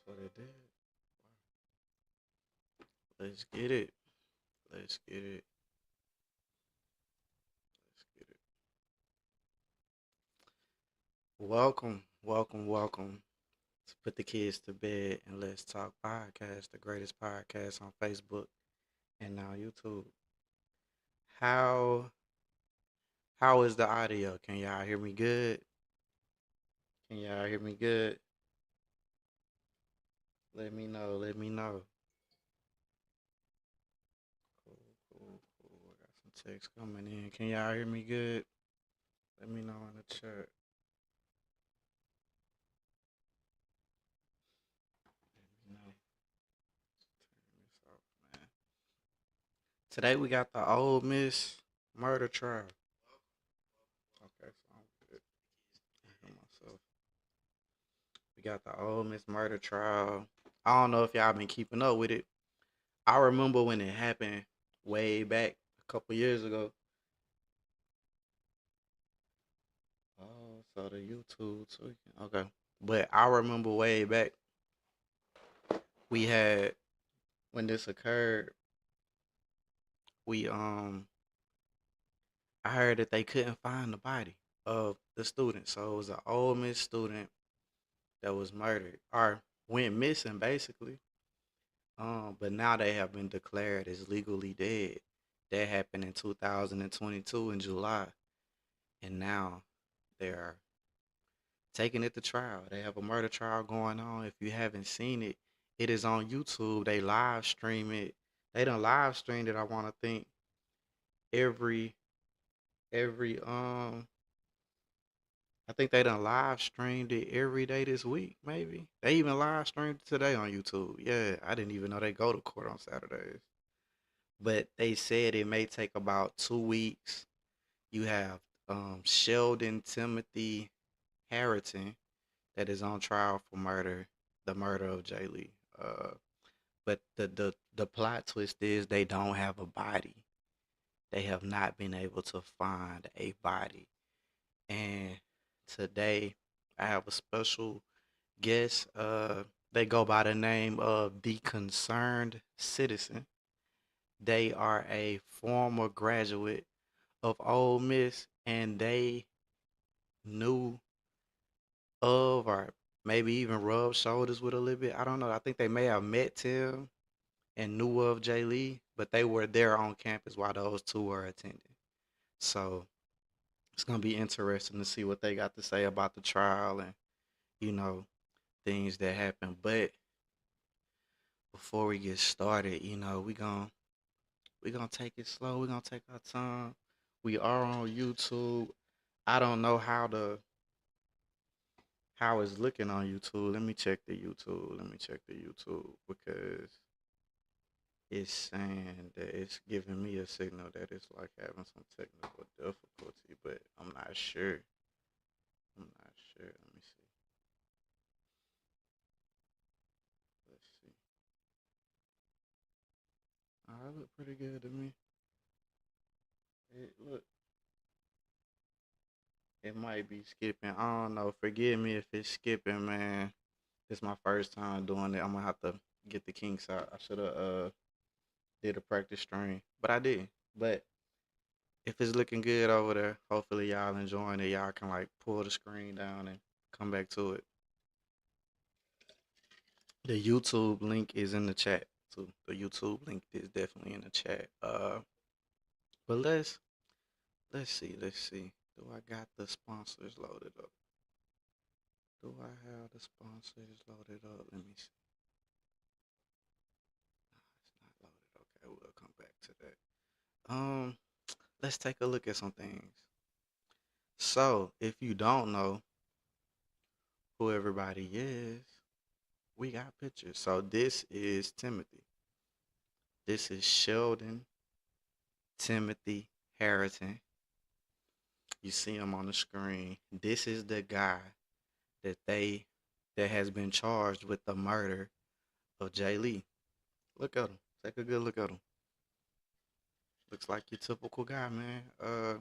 What it did. Let's get it. Let's get it. Let's get it. Welcome to Put the Kids to Bed and Let's Talk podcast, the greatest podcast on Facebook and now YouTube. How how is the audio? Can y'all hear me good? Can y'all hear me good? Let me know. Let me know. Cool, cool. I got some text coming in. Can y'all hear me good? Let me know in the chat. Let me know. Turn this off, man. Today we got the old Miss murder trial. Okay, so I'm good. I hear myself. We got the old Miss murder trial. I don't know if y'all been keeping up with it. I remember when it happened way back a couple years ago. Oh, so the YouTube tweaking. Okay. But I remember way back we had when this occurred, we I heard that they couldn't find the body of the student. So it was an old Miss student that was murdered or went missing basically. But now they have been declared as legally dead. That happened in 2022 in July, and now they're taking it to trial. They have a murder trial going on. If you haven't seen it, it is on YouTube. They live stream it. They done live streamed it. I want to think every every. I think they done live streamed it every day this week. Maybe they even live streamed it today on YouTube. Yeah, I didn't even know they go to court on Saturdays. But they said it may take about 2 weeks. You have Sheldon Timothy Harrington that is on trial for murder, the murder of Jay Lee. But the plot twist is they don't have a body. They have not been able to find a body. And today I have a special guest. They go by the name of the Concerned Citizen. They are a former graduate of Ole Miss, and they knew of or maybe even rubbed shoulders with a little bit. I don't know. I think they may have met Tim and knew of Jay Lee, but they were there on campus while those two were attending. So it's gonna be interesting to see what they got to say about the trial and you know things that happened. But before we get started, we gonna take it slow. We're gonna take our time. We are on YouTube. I don't know how it's looking on YouTube. Let me check the YouTube. Let me check the YouTube because it's saying that it's giving me a signal that it's like having some technical difficulty, but I'm not sure. I'm not sure. Let me see. Let's see. Oh, it look pretty good to me. It might be skipping. I don't know. Forgive me if it's skipping, man. It's my first time doing it. I'm gonna have to get the kinks out. I should have did a practice stream, but I didn't. But if it's looking good over there, hopefully y'all enjoying it. Y'all can like pull the screen down and come back to it. The YouTube link is in the chat too. The YouTube link is definitely in the chat. But let's see. Do I got the sponsors loaded up? Do I have the sponsors loaded up? Let me see. Nah, it's not loaded. Okay, we'll come back to that. Let's take a look at some things. So, if you don't know who everybody is, we got pictures. So this is Timothy. This is Sheldon Timothy Harrington. You see him on the screen. This is the guy that they that has been charged with the murder of Jay Lee. Look at him. Take a good look at him. Looks like your typical guy, man. I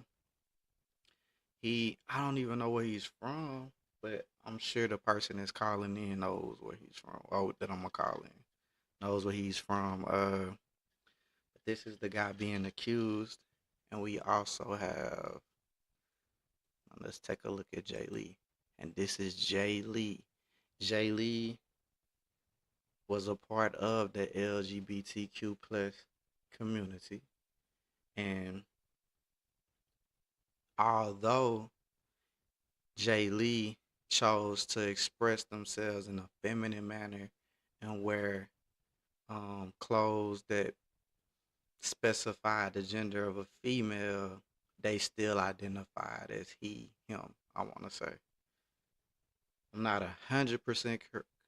don't even know where he's from. but I'm sure the person that's calling in knows where he's from. Oh, that I'm gonna call in knows where he's from. This is the guy being accused, and we also have. Let's take a look at Jay Lee, and this is Jay Lee. Jay Lee was a part of the LGBTQ plus community, and although Jay Lee chose to express themselves in a feminine manner and wear clothes that specify the gender of a female, they still identified as he, him. I want to say. I'm not 100%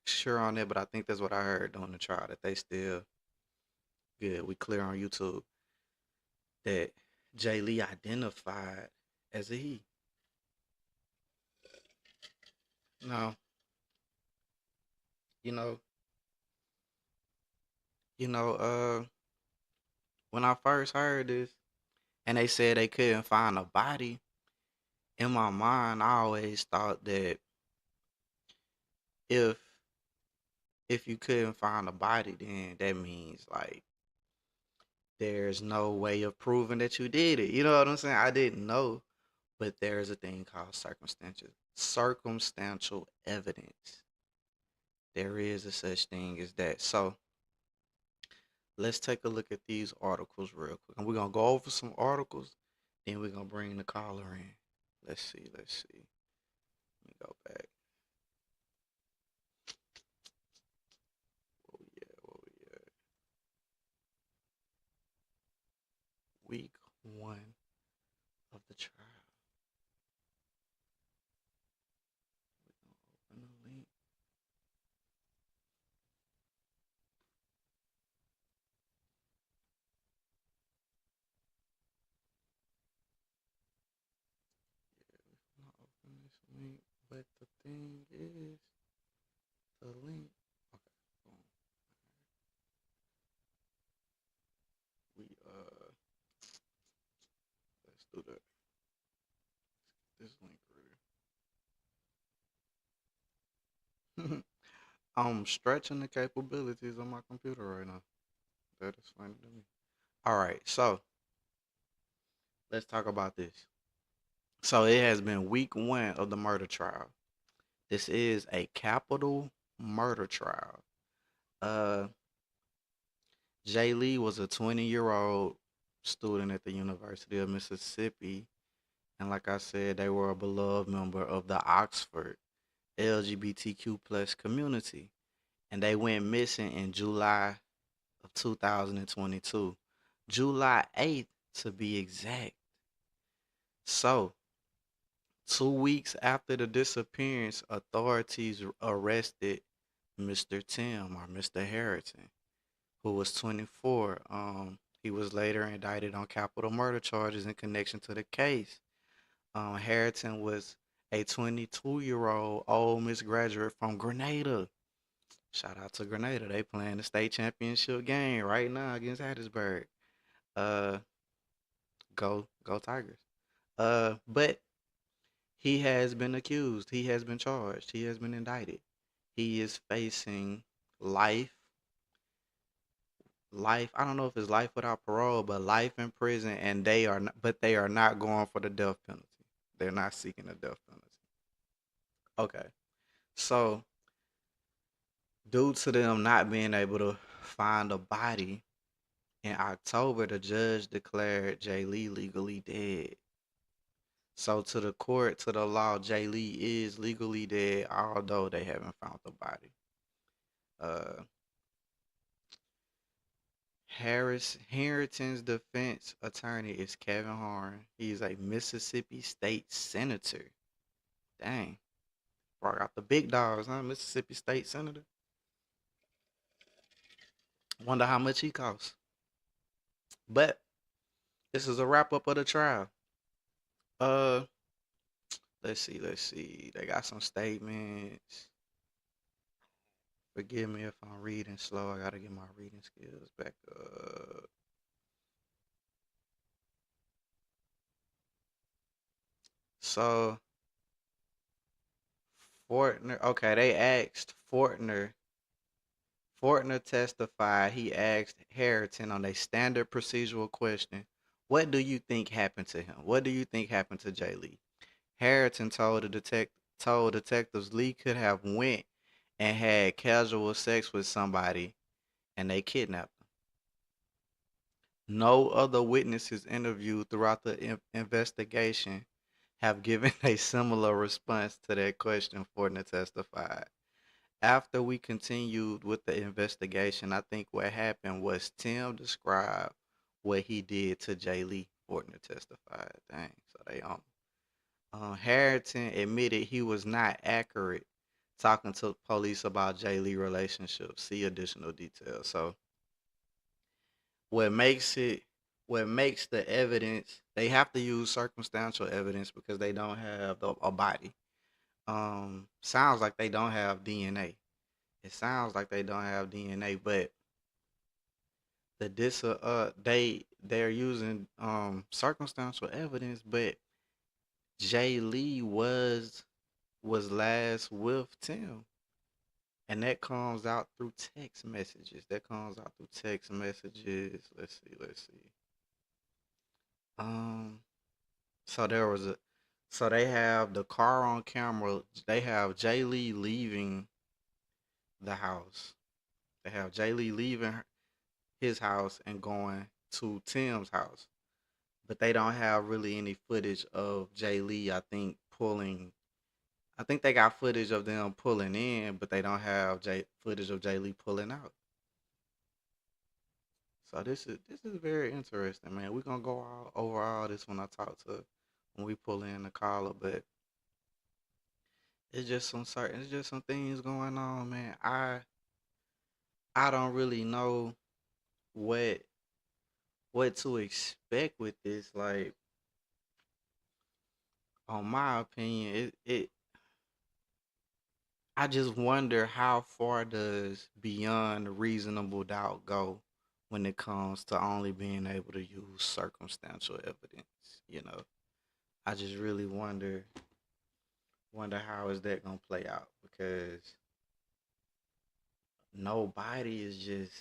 sure on that, but I think that's what I heard during the trial that they still good. We clear on YouTube that Jay Lee identified as a he. Now, you know, you know, when I first heard this, and they said they couldn't find a body, in my mind, I always thought that if if you couldn't find a body, then that means like there's no way of proving that you did it. You know what I'm saying? I didn't know, but there's a thing called circumstantial evidence. There is a such thing as that. So let's take a look at these articles real quick. And we're gonna go over some articles, then we're gonna bring the caller in. Let's see, let's see. Let me go back. Oh yeah, oh yeah. Week one of the trial. We're gonna open the link. Yeah, we're gonna open this link. But the thing is, the link. Okay, boom. We let's do that. This link ready. I'm stretching the capabilities of my computer right now. That is funny to me. All right, so let's talk about this. So it has been week one of the murder trial. This is a capital murder trial. Uh, Jay Lee was a 20-year-old student at the University of Mississippi, and like I said, they were a beloved member of the Oxford LGBTQ plus community, and they went missing in July of 2022, July 8th to be exact. So 2 weeks after the disappearance, authorities arrested Mr. Tim or Mr. Harrington, who was 24. He was later indicted on capital murder charges in connection to the case. Harrington was a 22-year-old Ole Miss graduate from Grenada. Shout out to Grenada. They playing the state championship game right now against Hattiesburg. Uh, go Tigers. But he has been accused. He has been charged. He has been indicted. He is facing life. Life. I don't know if it's life without parole, but life in prison, and they are. Not, but they are not going for the death penalty. They're not seeking the death penalty. Okay. So due to them not being able to find a body in October, the judge declared Jay Lee legally dead. So to the court, to the law, Jay Lee is legally dead, although they haven't found the body. Uh, Harrington's defense attorney is Kevin Horn. He's a Mississippi State Senator. Dang, brought out the big dogs, huh? Mississippi State Senator. Wonder how much he costs. But this is a wrap up of the trial. Uh, let's see, let's see. They got some statements. Forgive me if I'm reading slow. I gotta get my reading skills back up. So Fortner. Okay, they asked Fortner. Fortner testified he asked Harrington on a standard procedural question, "What do you think happened to him? What do you think happened to Jay Lee?" Harrington told detectives Lee could have went and had casual sex with somebody and they kidnapped him. No other witnesses interviewed throughout the investigation have given a similar response to that question, Fortner testified. After we continued with the investigation, I think what happened was Tim described what he did to Jay Lee, Fortner testified. Dang, so they on. Harrington admitted he was not accurate talking to police about Jay Lee relationship. See additional details. So what makes it what makes the evidence, they have to use circumstantial evidence because they don't have a body. Sounds like they don't have DNA. It sounds like they don't have DNA, but they're using circumstantial evidence, but Jay Lee was last with Tim. And that comes out through text messages. That comes out through text messages. Let's see. Um so there was a so they have the car on camera. They have Jay Lee leaving the house. They have Jay Lee leaving his house and going to Tim's house. But they don't have really any footage of Jay Lee, I think, pulling. I think they got footage of them pulling in, but they don't have footage of Jay Lee pulling out. So this is very interesting, man. We're gonna go over all this when I talk to when we pull in the caller, but it's just some things going on, man. I don't really know what what to expect with this. Like, on my opinion, it I just wonder how far does beyond reasonable doubt go when it comes to only being able to use circumstantial evidence, you know. I just really wonder how is that gonna play out because nobody is just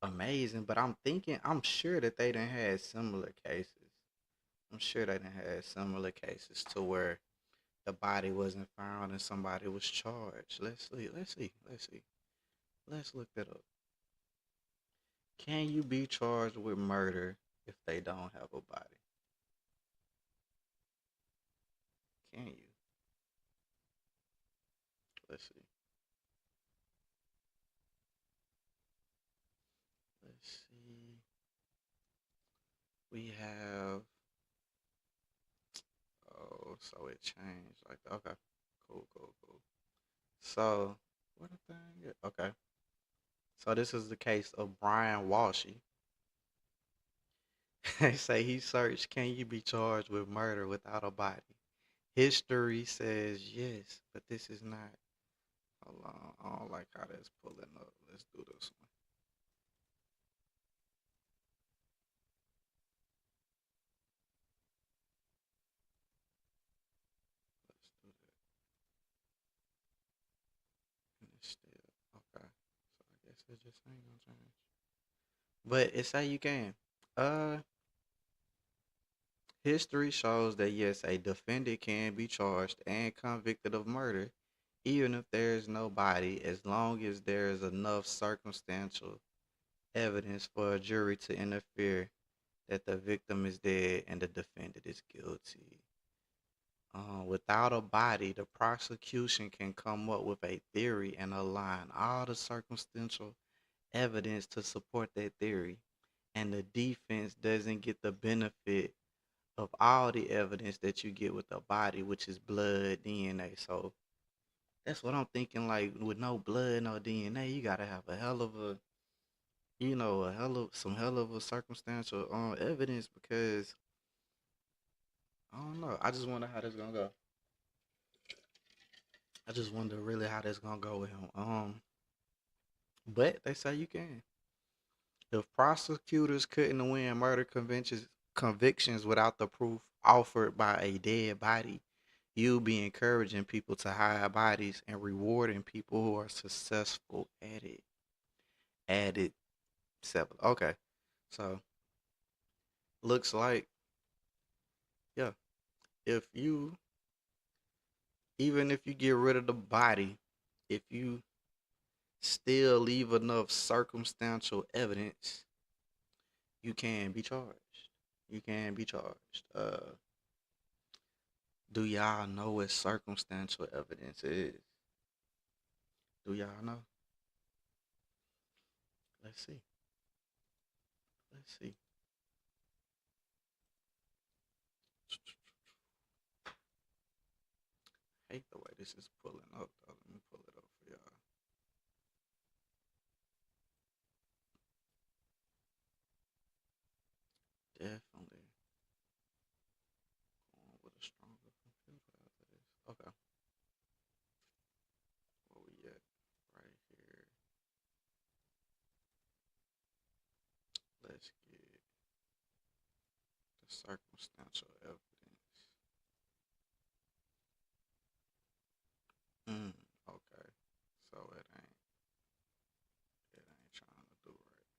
amazing. But I'm sure that they done had similar cases. I'm sure they done had similar cases to where the body wasn't found and somebody was charged. Let's look that up. Can you be charged with murder if they don't have a body? Can you? Let's see. Let's see. We have. Oh, so it changed like that. Okay. Cool. So, what a thing. Okay. So this is the case of Brian Walshy. They say he searched, can you be charged with murder without a body? History says yes, but this is not. Hold on. I don't like how that's pulling up. Let's do this one. Let's do that. And it's still. Okay. So I guess it just ain't gonna change. But it say you can. Uh, History shows that yes, a defendant can be charged and convicted of murder, even if there is no body, as long as there is enough circumstantial evidence for a jury to infer that the victim is dead and the defendant is guilty. Without a body, the prosecution can come up with a theory and align all the circumstantial evidence to support that theory, and the defense doesn't get the benefit of all the evidence that you get with a body, which is blood, DNA. So that's what I'm thinking. Like, with no blood, no DNA, you gotta have a hell of a, some hell of a circumstantial evidence because I don't know. I just wonder how that's gonna go. I just wonder really how that's gonna go with him. But they say you can. If prosecutors couldn't win murder convictions without the proof offered by a dead body, You be encouraging people to hide bodies and rewarding people who are successful at it. Added seven. Okay. So looks like, yeah, if you even if you get rid of the body, if you still leave enough circumstantial evidence, you can be charged. You can be charged. Do y'all know what circumstantial evidence is? Do y'all know? Let's see. Let's see. Hate the way this is pulling up though. Let me pull it up for y'all. Definitely going with a stronger computer after this. Okay. Where we at? Right here. Let's get the circumstantial evidence. Mm, okay. So it ain't trying to do right.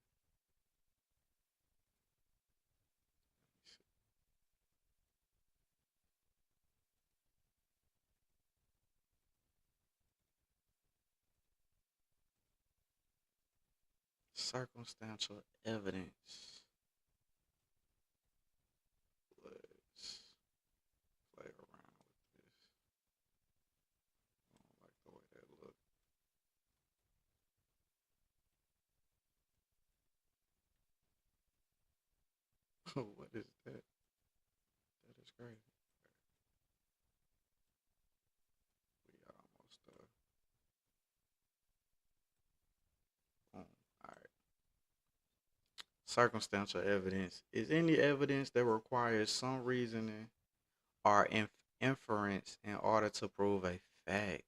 Let me see. Circumstantial evidence. Let's play around with this. I don't like the way that looks. What is that? That is crazy. We almost boom. All right. Circumstantial evidence is any evidence that requires some reasoning or inference in order to prove a fact.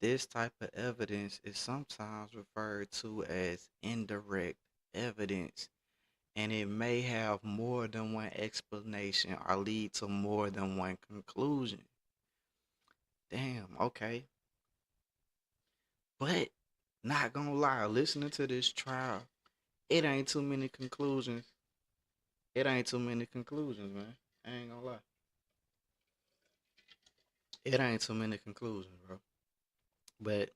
This type of evidence is sometimes referred to as indirect evidence, and it may have more than one explanation or lead to more than one conclusion. Damn, okay. But not gonna lie, listening to this trial, it ain't too many conclusions. It ain't too many conclusions, man. I ain't gonna lie. It ain't too many conclusions, bro. But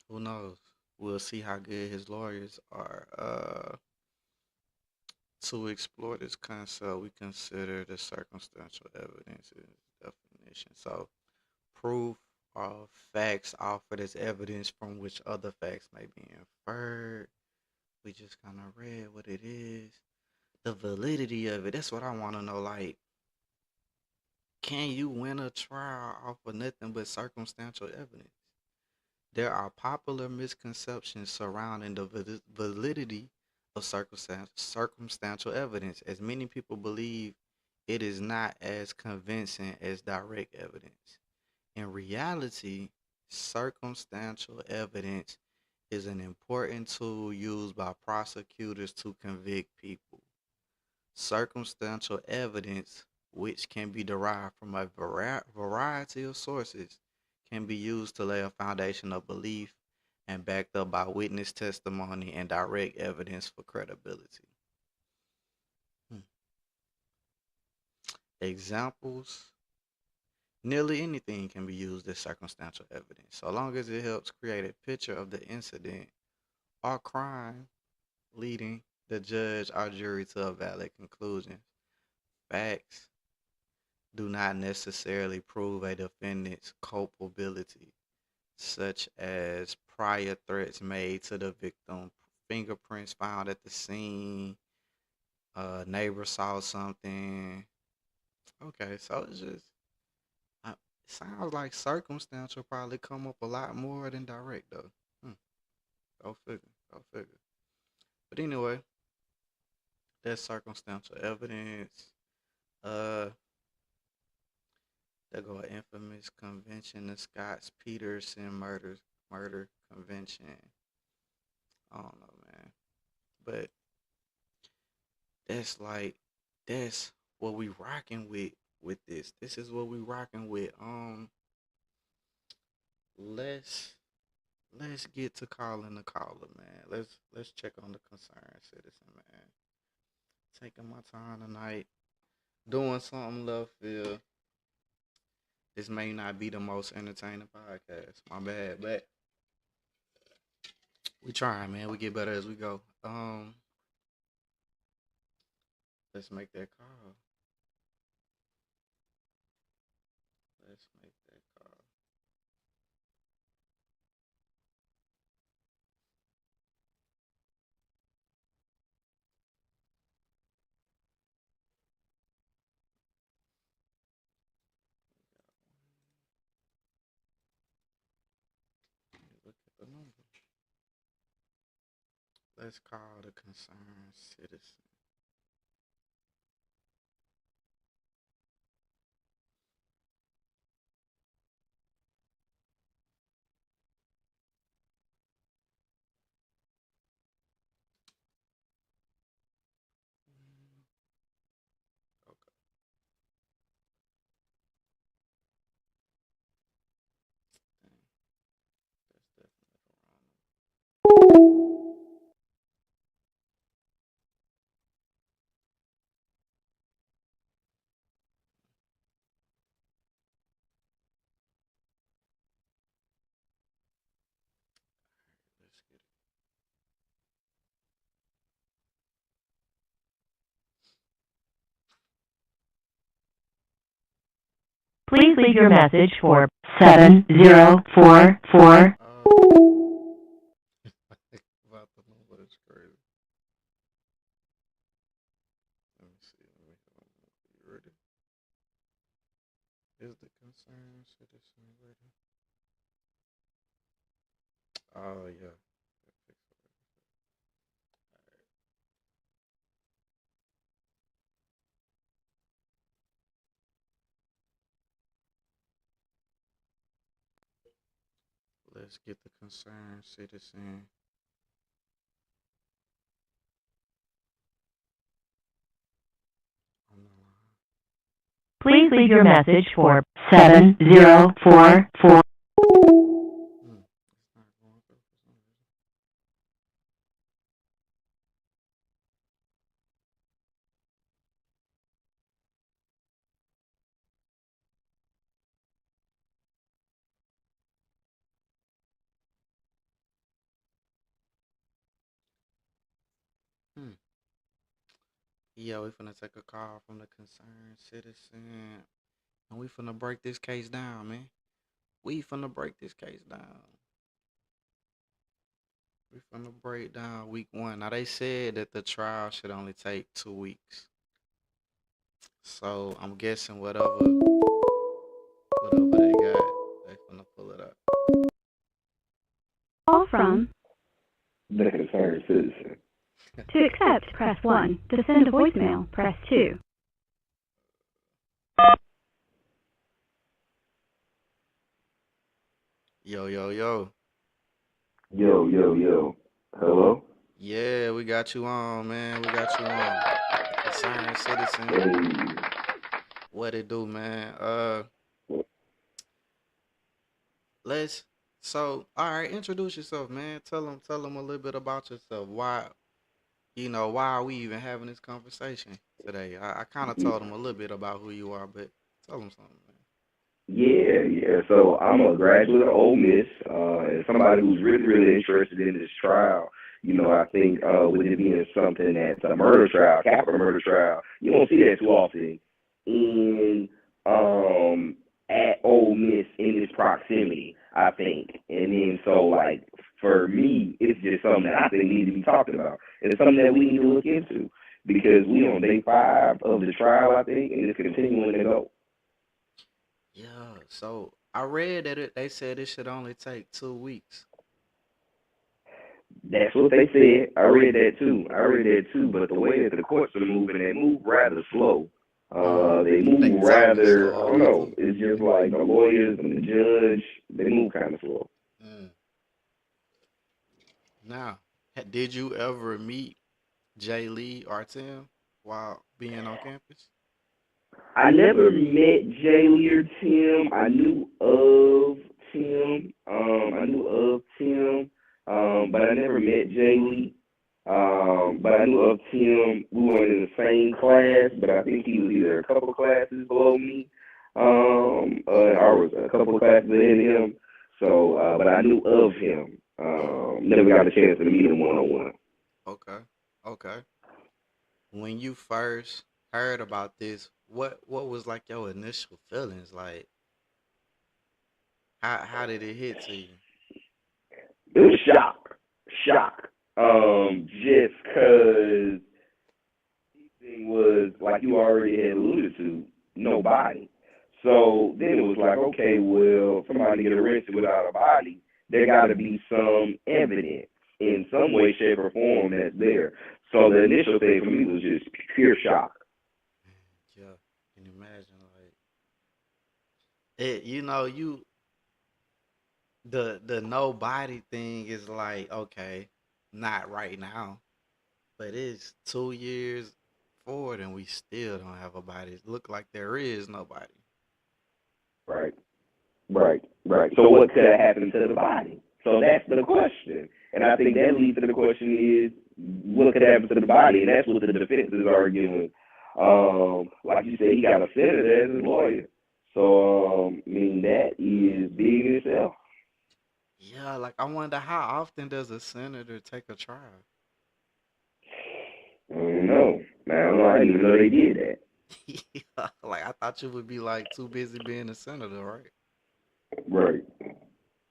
who knows? We'll see how good his lawyers are. To explore this concept, we consider the circumstantial evidence definition. So, proof of facts offered as evidence from which other facts may be inferred. We just kind of read what it is. The validity of it. That's what I want to know. Like, can you win a trial off of nothing but circumstantial evidence? There are popular misconceptions surrounding the validity of circumstantial evidence, as many people believe it is not as convincing as direct evidence. In reality, circumstantial evidence is an important tool used by prosecutors to convict people. Circumstantial evidence, which can be derived from a variety of sources, can be used to lay a foundation of belief and backed up by witness testimony and direct evidence for credibility. Hmm. Examples: nearly anything can be used as circumstantial evidence, so long as it helps create a picture of the incident or crime, leading the judge or jury to a valid conclusion. Facts do not necessarily prove a defendant's culpability, such as prior threats made to the victim, fingerprints found at the scene, neighbor saw something. Okay, so it's just, it sounds like circumstantial probably come up a lot more than direct, though. Hmm, go figure, go figure. But anyway, that's circumstantial evidence. Uh, There go an infamous convention, the Scotts Peterson murder convention. I don't know, man. But that's like that's what we rocking with with this. This is what we rocking with. Let's let's get to calling the caller, man. Let's check on the concerned citizen, man. Taking my time tonight, doing something left field. This may not be the most entertaining podcast. My bad, but we trying, man. We get better as we go. Let's make that call. Let's make that call. Let me look at the number. Let's call the concerned citizen. Okay, dang, that's definitely the wrong number. Let's get it. Please leave your message for 7044. About the number, that's crazy. Let me see. Let me you ready? Is the concerned citizen ready? Oh yeah. Let's get the concerned citizen on the line. Please leave your message for 7044. It's not going through for some reason. Hmm. Yeah, we finna take a call from the concerned citizen, and we finna break this case down, man. We finna break this case down. We finna break down week one. Now they said that the trial should only take 2 weeks, so I'm guessing whatever they got, they finna pull it up. Call from. The concerned citizen. To accept, press 1. To send a voicemail, press 2. Yo, yo, yo. Yo, yo, yo. Hello? Yeah, we got you on, man. We got you on. The concerned citizen. Hey. What it do, man? Let's. So, all right. Introduce yourself, man. Tell them a little bit about yourself. Why are we even having this conversation today? I kind of told them a little bit about who you are, but tell them something, man. Yeah. So I'm a graduate of Ole Miss, and somebody who's really, really interested in this trial. I think with it being something that's a murder trial, capital murder trial, you don't see that too often in at Ole Miss in this proximity, I think. And then so like for me, it's just something that I think needs to be talked about. And it's something that we need to look into because we on day 5 of the trial, I think, and it's continuing to go. Yeah. So I read that they said it should only take 2 weeks. That's what they said. I read that too. But the way that the courts are moving, they move rather slow. They They move told me rather, so I on don't know. YouTube. It's just like the lawyers and the judge, they move kind of slow. Mm. Now, did you ever meet Jay Lee or Tim while being on campus? I never met Jay Lee or Tim. I knew of Tim. I knew of Tim. But I never met Jay Lee. But I knew of Tim. We weren't in the same class, but I think he was either a couple classes below me, or was a couple classes ahead of him. So, but I knew of him. Never got a chance to meet him one on one. Okay. Okay. When you first heard about this, what was like your initial feelings? Like how did it hit to you? It was shock. Just because thing was like you already had alluded to, nobody. So then it was like, okay, well, somebody get arrested without a body, there got to be some evidence in some way, shape, or form that's there. So the initial thing for me was just pure shock. Yeah, can you imagine like it? You know, the nobody thing is like okay, not right now, but it's 2 years forward and we still don't have a body. It look like there is nobody. Right, right. So what could have happened to the body? So that's the question. And I think that leads to the question is, what could happen to the body? And that's what the defense is arguing. Like you said, he got a senator as his lawyer. So, I mean, that is big in itself. Yeah, like I wonder how often does a senator take a trial? I don't know. Man, I don't know. I didn't even know they did that. Yeah, like I thought you would be like too busy being a senator, right? Right.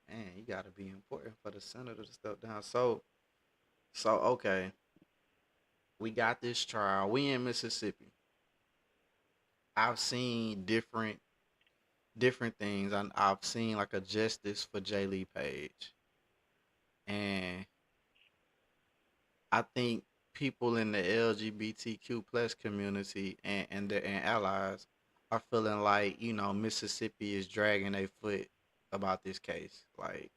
Man, you gotta be important for the senator to step down. So okay, we got this trial. We in Mississippi. I've seen different things. I've seen like a justice for J. Lee Page, and I think people in the LGBTQ plus community and allies are feeling like Mississippi is dragging their foot about this case. Like,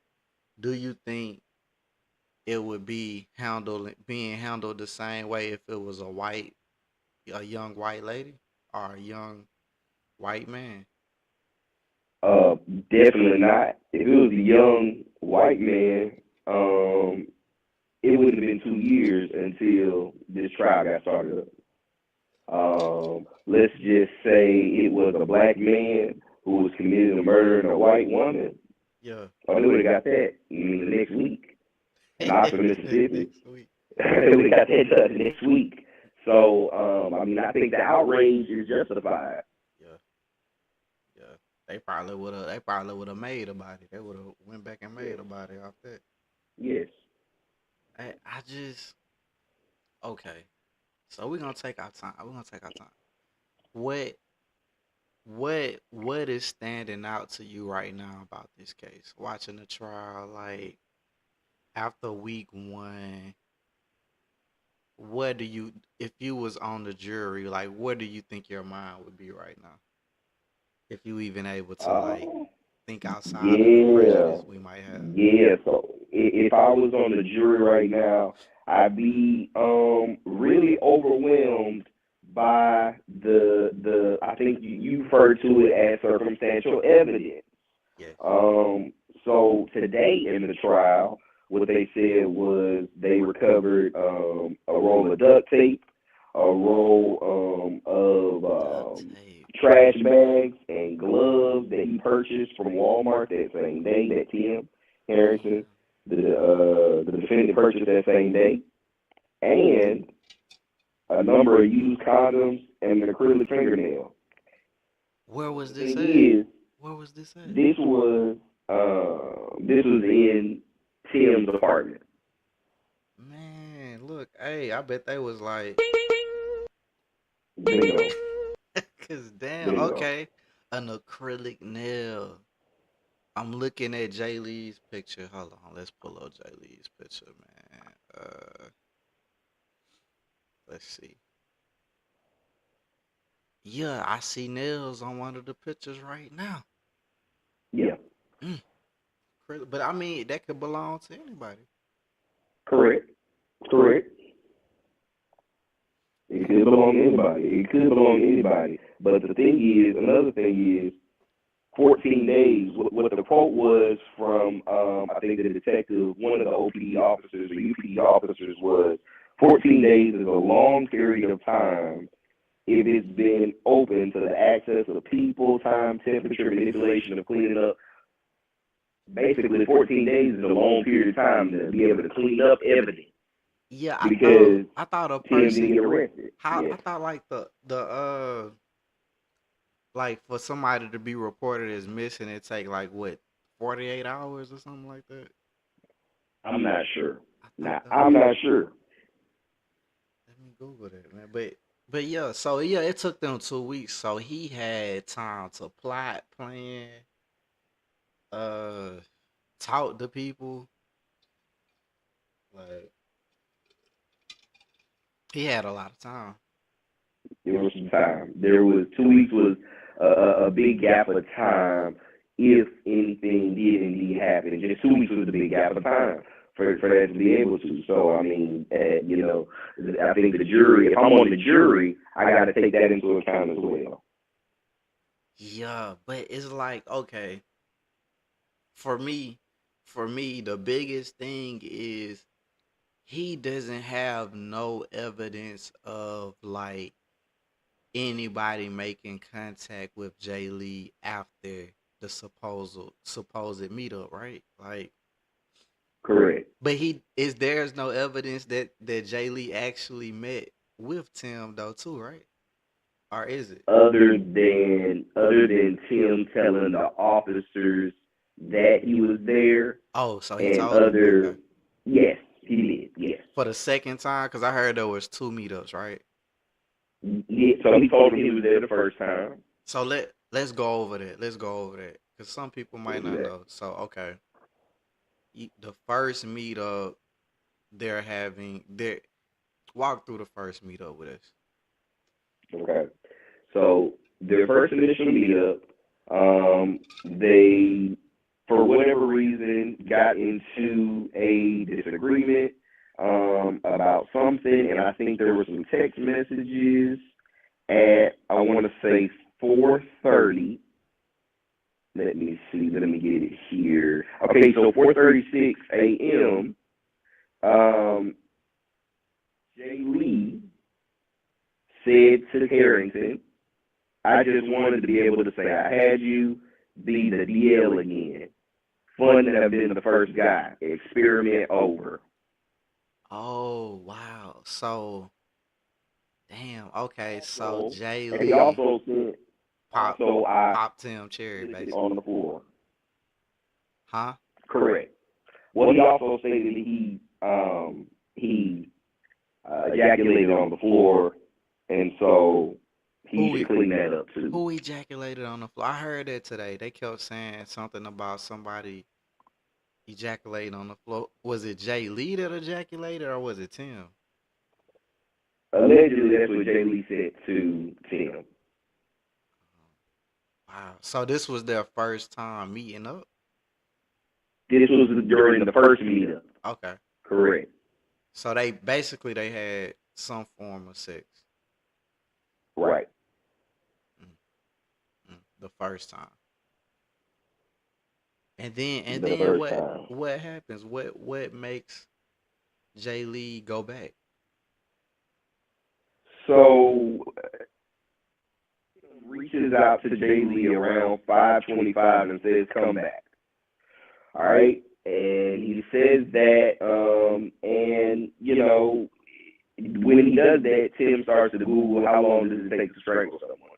do you think it would be being handled the same way if it was a young white lady or a young white man? Uh, Definitely not. If it was a young white man, um, it wouldn't have been 2 years until this trial got started up. Let's just say it was a black man who was committing a murder on a white woman. Yeah. Oh, they would have got that the next week. Not for Mississippi. Next week. They would have got that next week. So, I mean, I think the outrage is justified. Yeah. Yeah. They probably would have made a body. They would have went back and made Yes. a body off that. Yes. I just okay. So we're gonna take our time. We're gonna take our time. What what is standing out to you right now about this case? Watching the trial, like after week 1, what do you if you was on the jury, like what do you think your mind would be right now? If you even able to like Uh, think outside of the yeah. prejudice we might have. Yeah. So if I was on the jury right now, I'd be really overwhelmed by the I think you referred to it as circumstantial evidence. Yes. Um, so today in the trial, what they said was they recovered a roll of duct tape, a roll of Duct tape. trash bags and gloves that he purchased from Walmart that same day. That Tim Harrison, Damn. the defendant, purchased that same day, and a number of used condoms and an acrylic fingernail. Where The was this thing at? is, Where was this at? this was in Tim's apartment. Man, look, hey, I bet they was like, Bingo, cause damn, bingo. okay, an acrylic nail. I'm looking at Jay Lee's picture. Hold on, let's pull up Jay Lee's picture, man. Let's see. Yeah, I see nails on one of the pictures right now. Yeah, Mm, but I mean, that could belong to anybody. correct, correct. It could belong to anybody. It could belong to anybody. But another thing is, 14 days. What the quote was from, I think the detective, one of the OPD officers or UPD officers was, 14 days is a long period of time if it's been open to the access of people, time, temperature, manipulation of cleaning up. Basically, 14 days is a long period of time to be able to clean up evidence Yeah, because I thought a Tim didn't person get arrested. how I Yes, thought like the like for somebody to be reported as missing it take like what 48 hours or something like that. I'm not sure. I thought Now, that was I'm not sure. let me Google that, man. But yeah, so yeah, it took them 2 weeks. So he had time to plot, plan, uh talk to people. Like he had a lot of time. There was some time. There was 2 weeks was a big gap of time if anything did indeed happen. And just 2 weeks was a big gap of time for that to be able to. So I mean, I think the jury. If I'm on the jury, I got to take that into account as well. Yeah, but it's like okay, for me, the biggest thing is he doesn't have no evidence of like anybody making contact with Jay Lee after the supposed meetup, right? Like, Correct. but there's no evidence that Jay Lee actually met with Tim though too, right? Or is it? Other than Tim telling the officers that he was there, Oh, so he and told him. Okay. yes, he did. Yes. For the second time, because I heard there was two meetups, right? Yeah, so he told him he was there the first time. So let's go over that. Let's go over that because some people We'll might do not that. know. So okay, the first meetup they're having, they walk through the first meetup with us. Okay. So their first initial meetup, they, for whatever reason, got into a disagreement about something, and I think there were some text messages at, I want to say, 4:30. Let me see. Let me get it here. Okay, so 4:36 a.m. Um, Jay Lee said to Harrington, I just wanted to be able to say I had you, be the DL again. Fun to have been the first guy. Experiment over. Oh wow! So damn. Okay, so Also, Jay and he Lee also said, pop also I pop Tim Cherry put it basically, on the floor. huh? Correct. Well, he also stated that he ejaculated on the floor, and so he Who should clean that up too. who ejaculated on the floor? I heard that today. They kept saying something about somebody ejaculating on the floor. Was it Jay Lee that ejaculated or was it Tim? Allegedly, that's what Jay Lee said to Tim. Wow. So this was their first time meeting up? This was during the first meetup. Okay. Correct. So they had some form of sex. Right. Mm, the first time. And The then first time. what happens? What makes Jay Lee go back? So reaches out to Jay Lee around 5:25 and says, "Come back." All right, and he says that, and when he does that, Tim starts to Google how long does it take to strangle someone.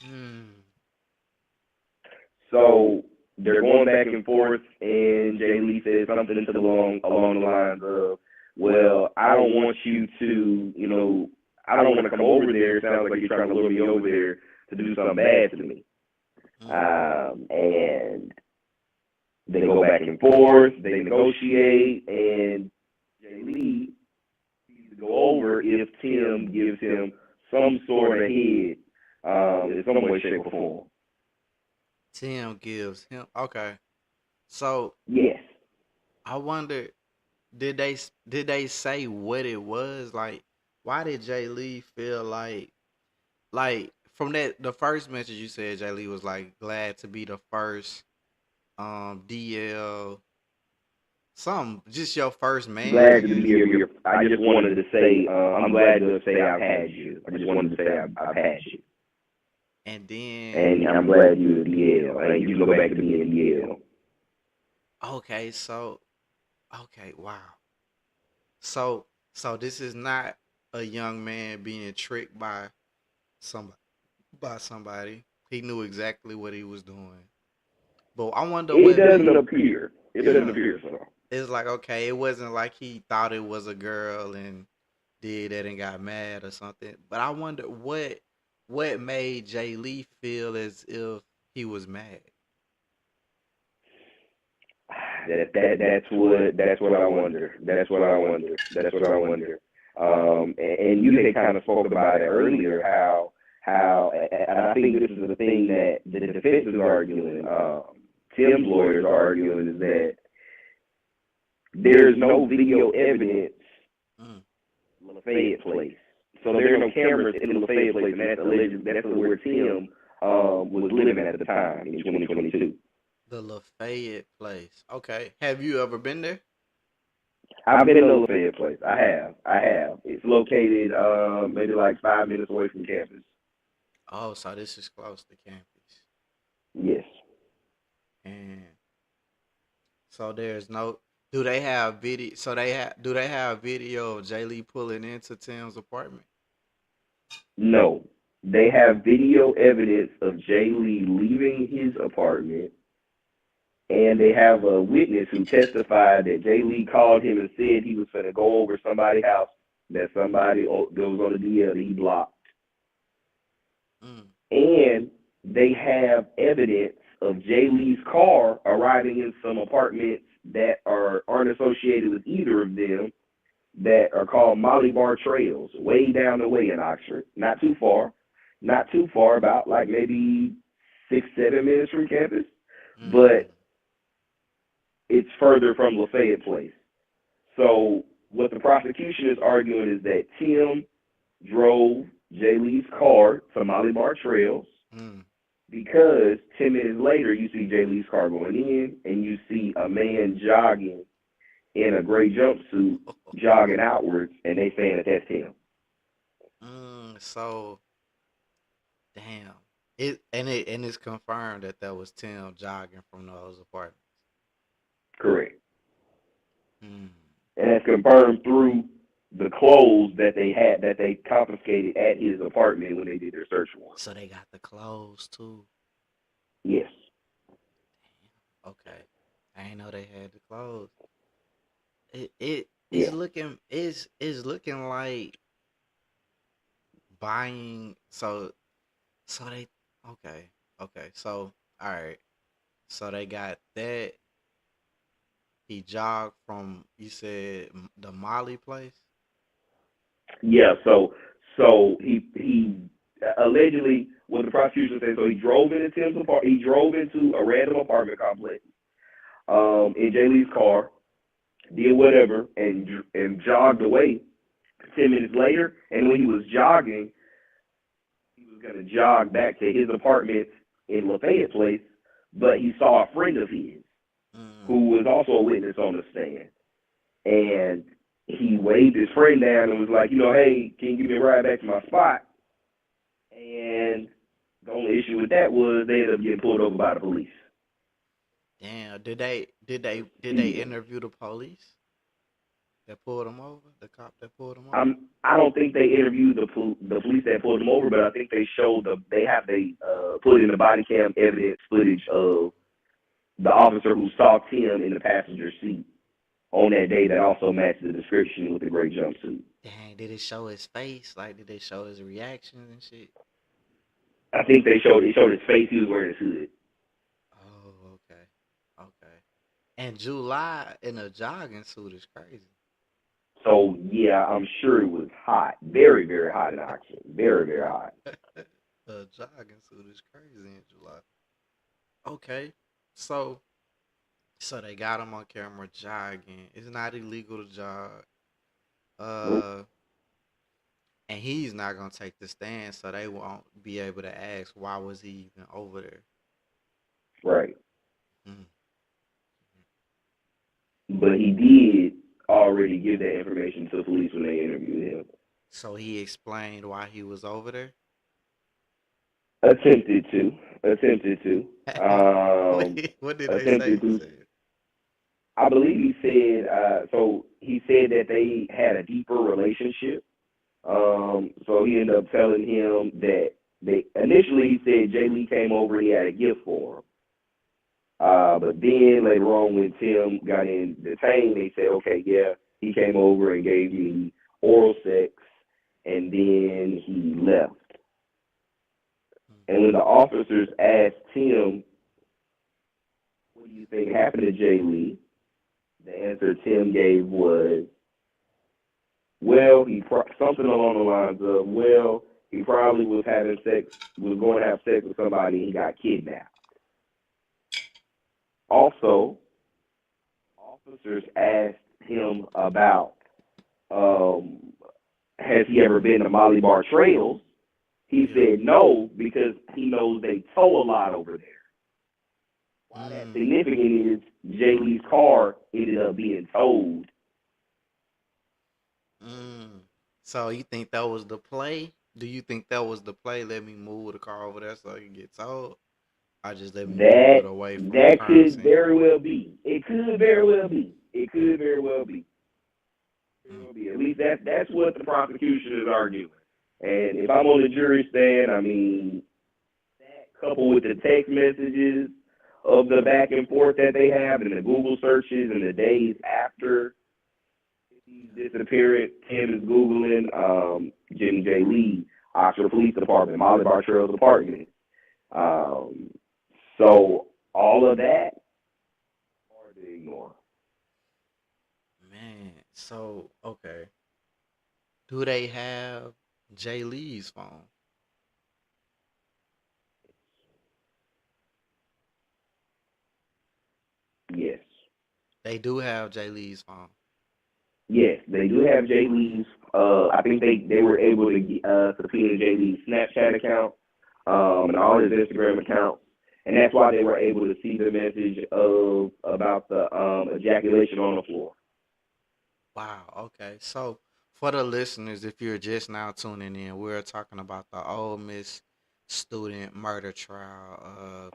Hmm. So they're going back and forth, and Jay Lee says something along the lines of, "Well, I don't want you to, I don't want to come over there. It sounds like you're trying to lure me over there to do something bad to me." And they go back and forth, they negotiate, and Jay Lee needs to go over if Tim gives him some sort of head in some way, shape, or form. Tim gives him okay. So Yes. I wonder, did they say what it was? Like, why did Jay Lee feel like like from the first message you said, Jay Lee was like glad to be the first DL some just your first man, I Glad to be guess. here. I just wanted to say, I'm glad to say I've had you. I just wanted to say I've had you. And then And I'm glad you're a DL. And you can go back to being a DL. okay, so okay, wow. So this is not a young man being tricked somebody by somebody. He knew exactly what he was doing. But I wonder It what doesn't made appear. It doesn't yeah. appear so. It's like okay, it wasn't like he thought it was a girl and did that and got mad or something. But I wonder what made Jay Lee feel as if he was mad. That's what I wonder. That's what I wonder. That's what I wonder. And you had kind of spoke about it earlier, and I think this is the thing that the defense is arguing. Tim's lawyers are arguing is that there's no video evidence Mm. in Lafayette Place. So there are no cameras in the Lafayette Place, and that's alleged. That's where Tim was living at the time in 2022. The Lafayette place. Okay. Have you ever been there? I've been to the Lafayette Place. I have. It's located maybe like 5 minutes away from campus. Oh, so this is close to campus. Yes. And so there's no do they have video so they have do they have video of Jay Lee pulling into Tim's apartment? No. They have video evidence of Jay Lee leaving his apartment, and they have a witness who testified that Jay Lee called him and said he was going to go over somebody's house that somebody goes on the DL that he blocked. Mm. And they have evidence of Jay Lee's car arriving in some apartments that aren't associated with either of them that are called Molly Bar Trails, way down the way in Oxford. Not too far. Not too far, about like maybe 6-7 minutes from campus. Mm. But it's further from Lafayette Place. So what the prosecution is arguing is that Tim drove Jay Lee's car to Molly Bar Trails Mm. because 10 minutes later you see Jay Lee's car going in and you see a man jogging in a gray jumpsuit jogging outwards, and they saying that that's him. So damn. And it's confirmed that that was Tim jogging from those apartments. Correct. Mm. And that's confirmed through the clothes that they confiscated at his apartment when they did their search warrant. So they got the clothes too. Yes. Okay. I didn't know they had the clothes. It is Yeah. looking like buying so they okay. Okay. So all right. So they got that he jogged from you said the Molly place? Yeah. So he allegedly what the prosecution said. So he drove into Tim's apartment. He drove into a random apartment complex in Jay Lee's car, did whatever, and jogged away. 10 minutes later, and when he was jogging, he was going to jog back to his apartment in Lafayette Place, but he saw a friend of his Mm. who was also a witness on the stand, and he waved his friend down and was like, hey, can you give me a ride back to my spot? And the only issue with that was they ended up getting pulled over by the police. Damn. Did they Yeah. interview the police that pulled him over? The cop that pulled him over? I don't think they interviewed the police that pulled him over, but I think they put in the body cam evidence footage of the officer who saw Tim in the passenger seat on that day that also matched the description with the gray jumpsuit. Dang, did it show his face? Like, did they show his reactions and shit? I think they showed his face. He was wearing his hood. Oh, okay. Okay. And July in a jogging suit is crazy. So yeah, I'm sure it was hot, very very hot in Oxford, very very hot. A jogging suit is crazy in July. Okay. So they got him on camera jogging. It's not illegal to jog. Nope. Uh and he's not gonna take the stand, so they won't be able to ask why was he even over there. Right. Mm. But he did already give that information to the police when they interviewed him. So he explained why he was over there. Attempted to. Attempted to. what, Um, what did they say attempted he to. said? I believe he said, so he said that they had a deeper relationship. So he ended up telling him that they initially he said Jay Lee came over and he had a gift for him. But then later on, when Tim got in detained, they said, okay, yeah, he came over and gave me oral sex, and then he left. And when the officers asked Tim, what do you think happened to Jay Lee? The answer Tim gave was, well, something along the lines of, well, he probably was having sex, was going to have sex with somebody and he got kidnapped. Also, officers asked him about um, has he ever been to Molly Bar Trails? He Yeah. said no because he knows they tow a lot over there. Why that's Mm. significant is Jay Lee's car ended up being towed. Mm. So you think that was the play? Do you think that was the play? Let me move the car over there so I can get towed. I just let me move That it away from the that crime could scene. very well be. It could very well be. It could very well be. Mm. At least that's what the prosecution is arguing. And if I'm on the jury stand, I mean, that coupled with the text messages of the back and forth that they have and the Google searches and the days after he's disappearing, Tim is Googling Jimmy J. Lee, Oxford Police Department, Molly Bartrell's apartment. Um, so all of that, hard to ignore. Man, so okay. Do they have Jay Lee's phone? Yes. They do have Jay Lee's phone. Yes, they do have Jay Lee's. I think they were able to subpoena Jay Lee's Snapchat account and all his Instagram accounts, and that's why they were able to see the message of about the ejaculation on the floor. Wow. Okay. So for the listeners, if you're just now tuning in, we're talking about the Ole Miss student murder trial.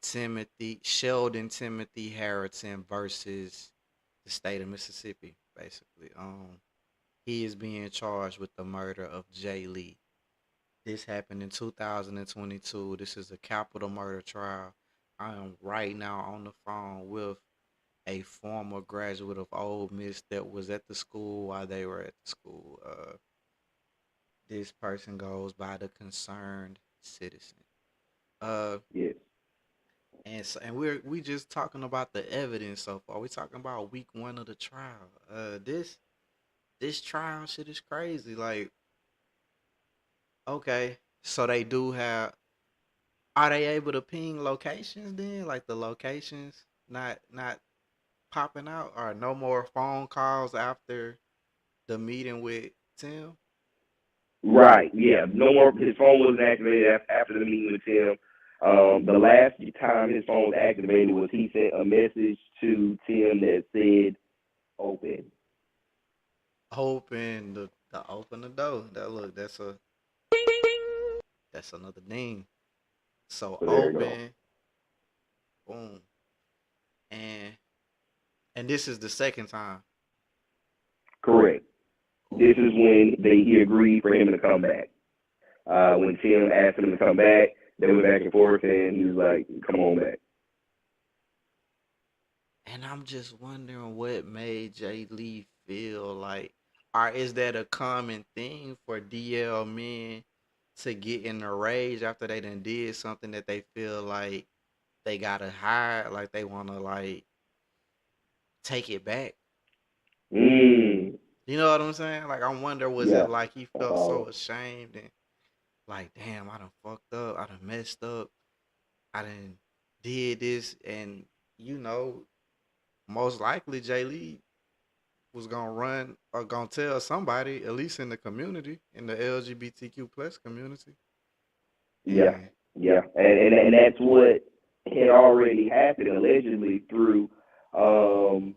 Timothy Sheldon Timothy Harrington versus the state of Mississippi. Basically, he is being charged with the murder of Jay Lee. This happened in 2022. This is a capital murder trial. I am right now on the phone with a former graduate of Ole Miss that was at the school while they were at the school. This person goes by the concerned citizen. Uh, Yes. and we just talking about the evidence so far. We talking about week one of the trial. This trial shit is crazy. Like, okay, so they do have. Are they able to ping locations then? Like the locations not popping out, or no more phone calls after the meeting with Tim? Right. Yeah. No more. His phone wasn't activated after the meeting with Tim. The last time his phone was activated was he sent a message to Tim that said open. Open the open the door. That look, that's another name. So So there you go. open, boom, and this is the second time. Correct. Ooh, This is when he agreed for him to come back. When Tim asked him to come back, they went back and forth, and he was like, "Come on back." and I'm just wondering what made Jay Lee feel like, or is that a common thing for DL men to get in a rage after they done did something that they feel like they gotta hide, like they wanna like take it back? Mm, You know what I'm saying? Like I wonder, was it yeah, like he I felt follow. so ashamed and like, damn, I done fucked up, I done messed up, I done did this, and you know, most likely Jay Lee was gonna run or gonna tell somebody, at least in the community, in the LGBTQ plus community. Yeah, And yeah, and that's what had already happened allegedly through. Um,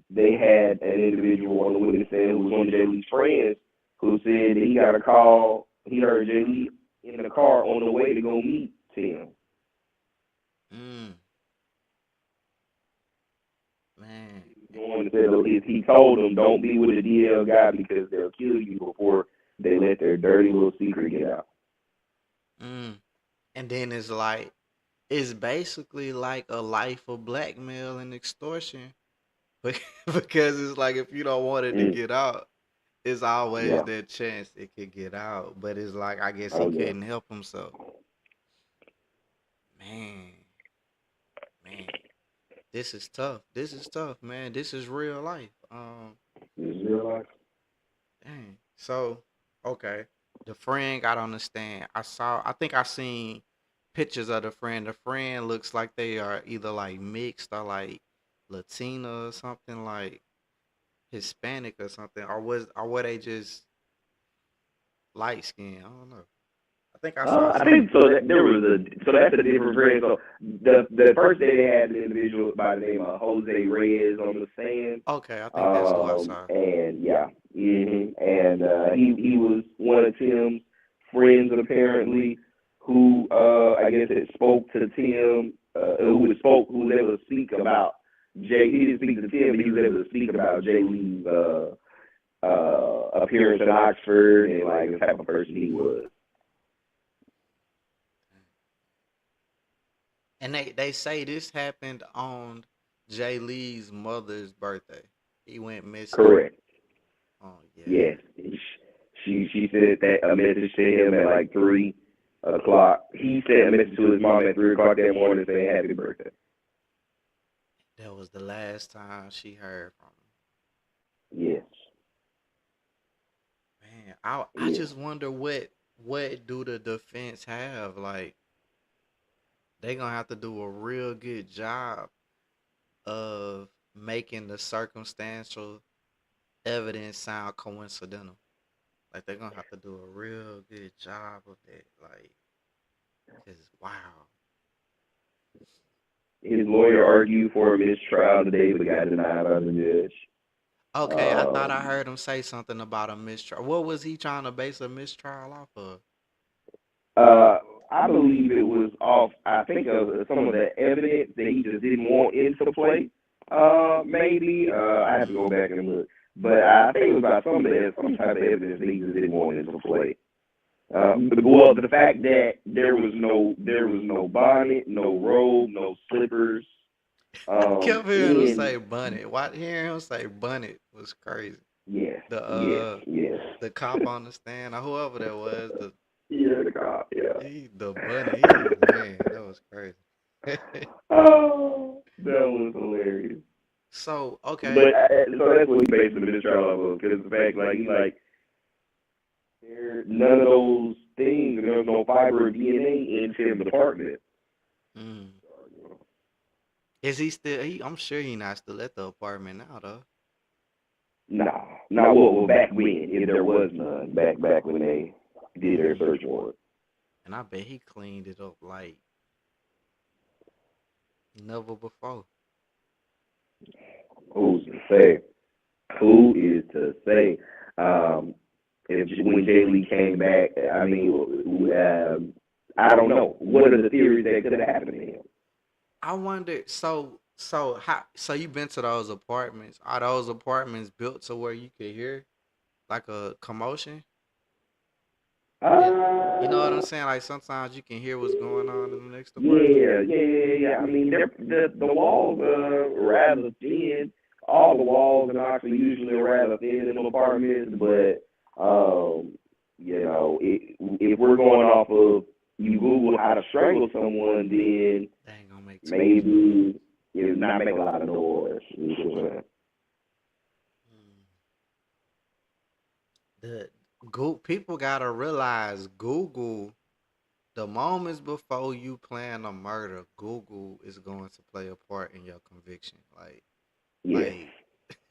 they had an individual on the witness stand who was one of Jay Lee's friends who said that he got a call. He heard Jay Lee in the car on the way to go meet Tim. mm, man, Going to say he told him don't be with a DL guy because they'll kill you before they let their dirty little secret get out. mm. And then it's basically like a life of blackmail and extortion, but because it's like if you don't want it to Mm, get out, it's always yeah. that chance it could get out. But it's like I guess he Oh yeah. couldn't help himself. Man, man, this is tough. This is tough, man. This is real life. It's real life. Dang. So, okay, the friend got on the stand. I think I seen pictures of the friend. The friend looks like they are either like mixed or like Latina or something, like Hispanic or something, or were they just light skin? I don't know. I think I saw I something. think so. That there was so that's a different friend. So the first day they had an individual by the name of Jose Reyes on the stand. Okay, I think that's who I saw. And yeah, and he was one of Tim's friends apparently, who I guess had spoke to Tim, who was able to speak about Jay. He didn't speak to Tim, but he was able to speak about Jay Lee's appearance in Oxford and like the type of person he was. And they say this happened on Jay Lee's mother's birthday. He went missing. Correct. Oh yeah. Yes. She said that a message to him at like 3 o'clock. He sent a message to his mom at 3 o'clock that morning saying happy birthday. That was the last time she heard from Yes. him. Man, I Yes. just wonder what do the defense have? Like they gonna have to do a real good job of making the circumstantial evidence sound coincidental. Like they're gonna have to do a real good job of it. Like, cause wow. His lawyer argued for a mistrial today, but got denied by the judge. Okay, I thought I Um, heard him say something about a mistrial. What was he trying to base a mistrial off of? uh, I believe it was off. I think of some of the evidence that he just didn't want into play. Maybe I have to go back and look, but I think it was about some type of evidence that he just didn't want into play. Well, the fact that there was no bonnet, no robe, no slippers. I kept hearing him And say bunnet. Why hearing him say bunnet was crazy. yes, The yes, yes, the cop on the stand or whoever that was, yeah, the cop, yeah. the bunnet, he man, that was crazy. Oh, that was hilarious. So, okay. But so that's what he based the mistrial off of, because the fact like he like there none of those things, and there was no fiber or DNA in Tim's apartment. Mm. Is he still I'm sure he not still at the apartment now though. No, not well, back when, if there was none, back when they did their Mm. search warrant. And I bet he cleaned it up like never before. Who's to say? Who is to say? Um, if when Jay Lee came back, I mean, I don't know. What are the theories that could have happened to him? I wonder. So you been to those apartments? Are those apartments built to where you could hear like a commotion? And you know what I'm Uh, saying? Like sometimes you can hear what's going on in the next apartment. yeah. I mean, the walls are rather thin. All the walls in Oxford usually are rather thin in apartments, but if we're going off of you Google how to strangle someone, then They ain't gonna make too much noise. maybe it's not make a lot of noise. Mm. The people gotta realize Google. The moments before you plan a murder, Google is going to play a part in your conviction. Yes, Like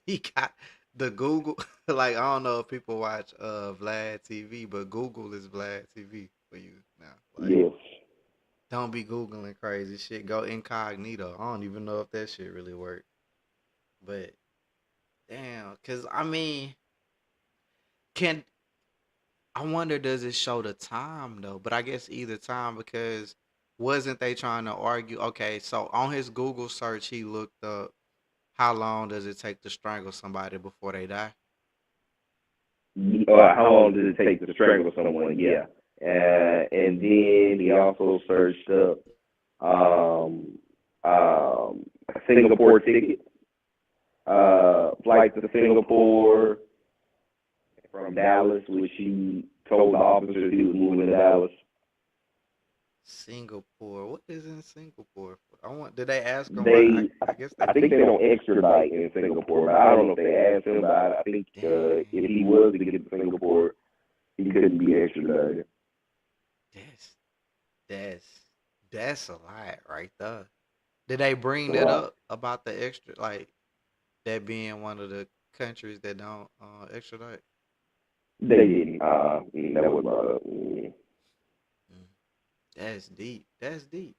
He got the Google. Like, I don't know if people watch Vlad TV, but Google is Vlad TV for you now. Like, Yes. don't be googling crazy shit. Go incognito. I don't even know if that shit really works. But damn, cause I mean, can I wonder does it show the time though? But I guess either time because wasn't they trying to argue? Okay, so on his Google search, he looked up how long does it take to strangle somebody before they die? How long does it take to strangle someone? Yeah. And then he also searched up um, a Singapore ticket, flight to Singapore from Dallas, which he told the officers he was moving to Dallas. Singapore. What is in Singapore? I want. Did they ask him why? They, I guess they I think did. they don't extradite in Singapore, but I don't know if they asked him. But I think if Dang, he was to get to Singapore, he couldn't be extradited. that's that's that's a lot right there. Did they bring that So up about the extra like that being one of the countries that don't extradite? they didn't. That was brought up. Mm, that's deep. That's deep.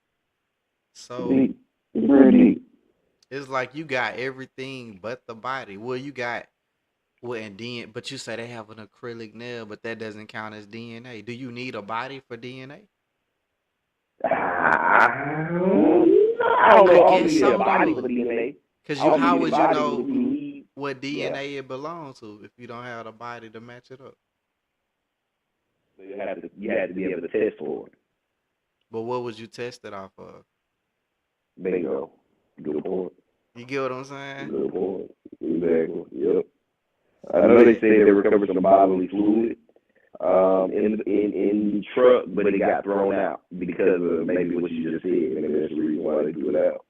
So Deep, very deep. it's like you got everything but the body. Well, you got well, and then, but you say they have an acrylic nail, but that doesn't count as DNA. Do you need a body for DNA? I don't I know. I don't guess think you need a so body for though. DNA. Cause I you, don't think how you need a would you body, but if know you need, what yeah, DNA it belongs to if you don't have the body to match it up? you have to be able to test for it. But what would you test it off of? Bingo. Good point. You get what I'm saying? Good point. Exactly. Yep. I know they But say they recovered some bodily fluid in the truck, but it got thrown out because of maybe what you just said. Maybe that's the reason why they threw it out.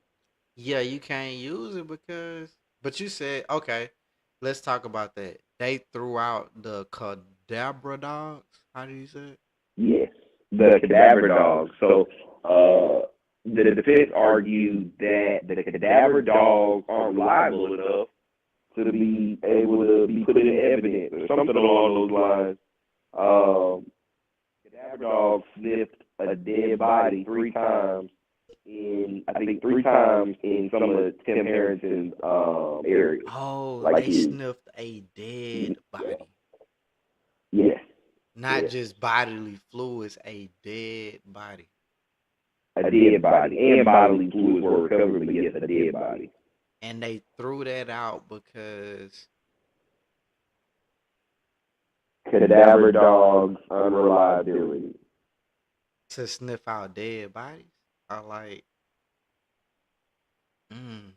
yeah, you can't use it because. But you said okay. Let's talk about that. They threw out the cadabra dogs. How do you say it? Yes, the cadaver dogs. So the defense argued that the cadaver dogs aren't reliable enough to be able to be put in evidence or something along those lines. Um, cadaver dogs sniffed a dead body 3 times I think 3 times in some of Tim Harrington's areas, Oh, like they his sniffed a dead body. yes, Not yes, just bodily fluids, a dead body. a dead body and bodily fluids were recovered, but yes, a dead body. And they threw that out because Cadaver dogs unreliability. to sniff out dead bodies. I like, mm,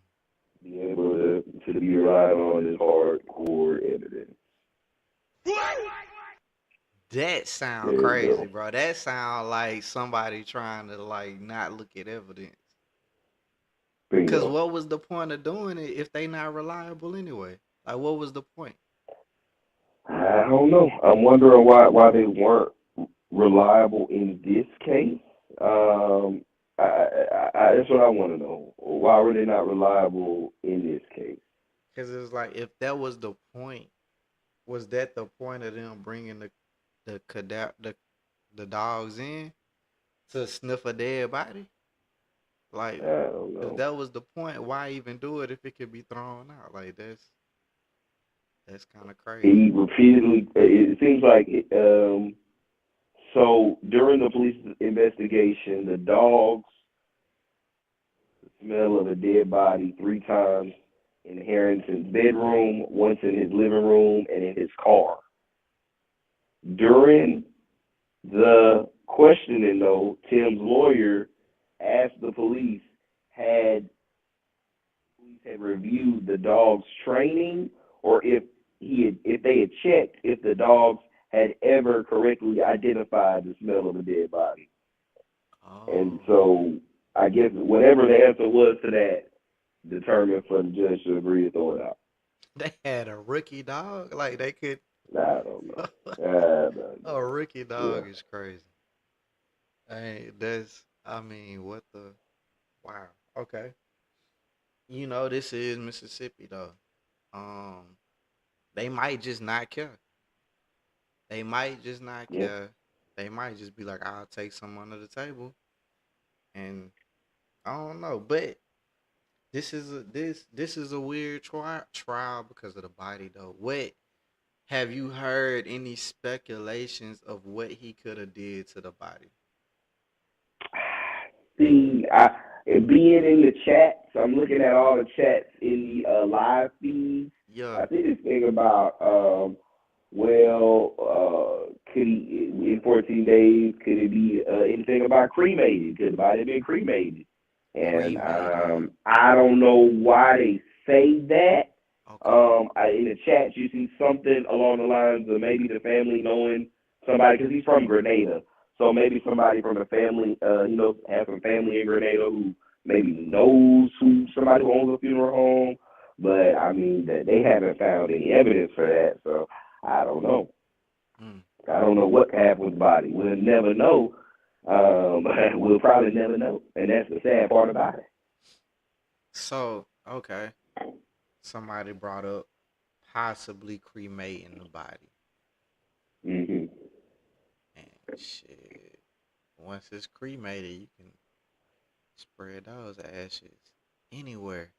Be able to be relied on as hardcore evidence. that sound There you crazy, go. bro. That sound like somebody trying to like not look at evidence. Cause Bingo. what was the point of doing it if they not reliable anyway? Like, what was the point? I don't know. I'm wondering why they weren't reliable in this case. That's what I want to know. Why were they not reliable in this case? Cause it's like if that was the point, was that the point of them bringing the cadaver the dogs in to sniff a dead body? I Like, don't if know. that was the point, why even do it if it could be thrown out? Like that's kind of crazy. He repeatedly. It seems like so during the police investigation, the dogs smell of a dead body 3 times in Harrington's bedroom, once in his living room, and in his car. During the questioning, though, Tim's lawyer asked the police had police had reviewed the dog's training, or if they had checked if the dogs had ever correctly identified the smell of a dead body. And Oh, so I guess whatever the answer was to that determined for the judge to agree to throw it out. they had a rookie dog. Like they could. I don't know. I don't A know. rookie Yeah. dog is crazy. Hey, that's. I mean, what the? Wow. Okay. You know, this is Mississippi though. Um, they might just not care. They might just not Yeah. care. They might just be like, "I'll take some under the table," and I don't know. But this is a weird trial because of the body, though. What have you heard any speculations of what he could have did to the body? See, being in the chats, I'm looking at all the chats in the live feed. Yeah, I see this thing about, well, could he in 14 days? Could it be anything about cremated? Could the body have been cremated? And cremated. I don't know why they say that. Okay. In the chat, you see something along the lines of maybe the family knowing somebody because he's from Grenada. So maybe somebody from the family, has some family in Grenada who maybe knows who somebody who owns a funeral home. But I mean, that they haven't found any evidence for that. So I don't know. Mm. I don't know what happened with the body. We'll never know. We'll probably never know, and that's the sad part about it. So okay, somebody brought up possibly cremating the body, Hmm. and shit. Once it's cremated, you can spread those ashes anywhere.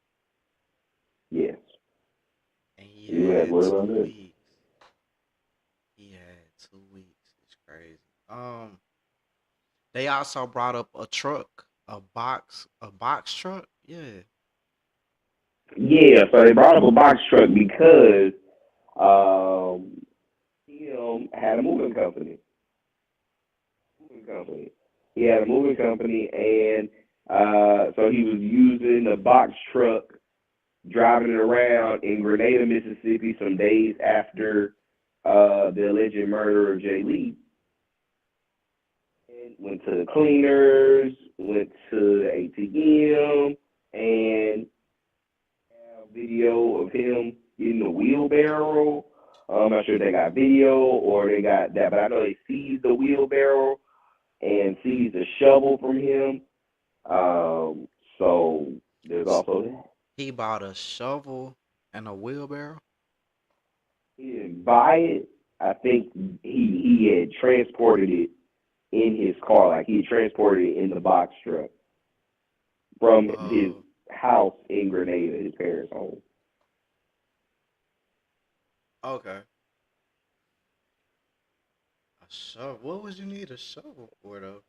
Yes. And he You had had what two about this? weeks. He had 2 weeks. It's crazy. They also brought up a truck, a box truck. Yeah. Yeah, so they brought up a box truck because um, had a moving company. Moving company. He had a moving company, and so he was using the box truck, driving it around in Grenada, Mississippi, some days after the alleged murder of Jay Lee. And went to the cleaners, went to the ATM, and video of him getting the wheelbarrow. I'm not sure if they got video or they got that, but I know they seized the wheelbarrow and seized the shovel from him. Um, so there's S- also that. He bought a shovel and a wheelbarrow. He didn't buy it. I think he had transported it in his car, like he transported it in the box truck from his Oh, house in Grenada, his parents' home. okay. A shovel. What would you need a shovel for though?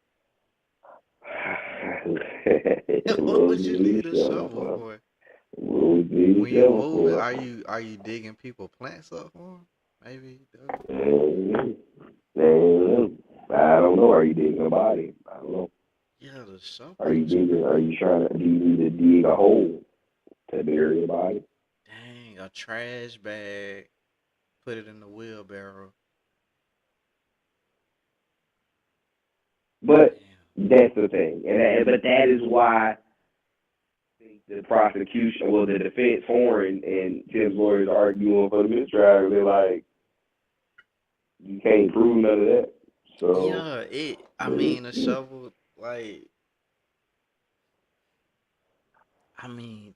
What What would would you you need need a a shovel shovel for? for? What would you need When a you shovel moving, for? are you digging people plants up for 'em? Maybe. Mm, mm, I don't know. Are you digging a body? I don't know. Yeah, the shovel Are you is digging? Are crazy. you trying to? Do you need to dig a hole to bury a body? Dang, a trash bag. Put it in the wheelbarrow. But Damn. that's the thing, but that is why the prosecution, well, the defense, Horn and Tim's lawyers arguing for the mistrial. They're like, you can't prove none of that. So, Yeah, I but mean, a shovel, like,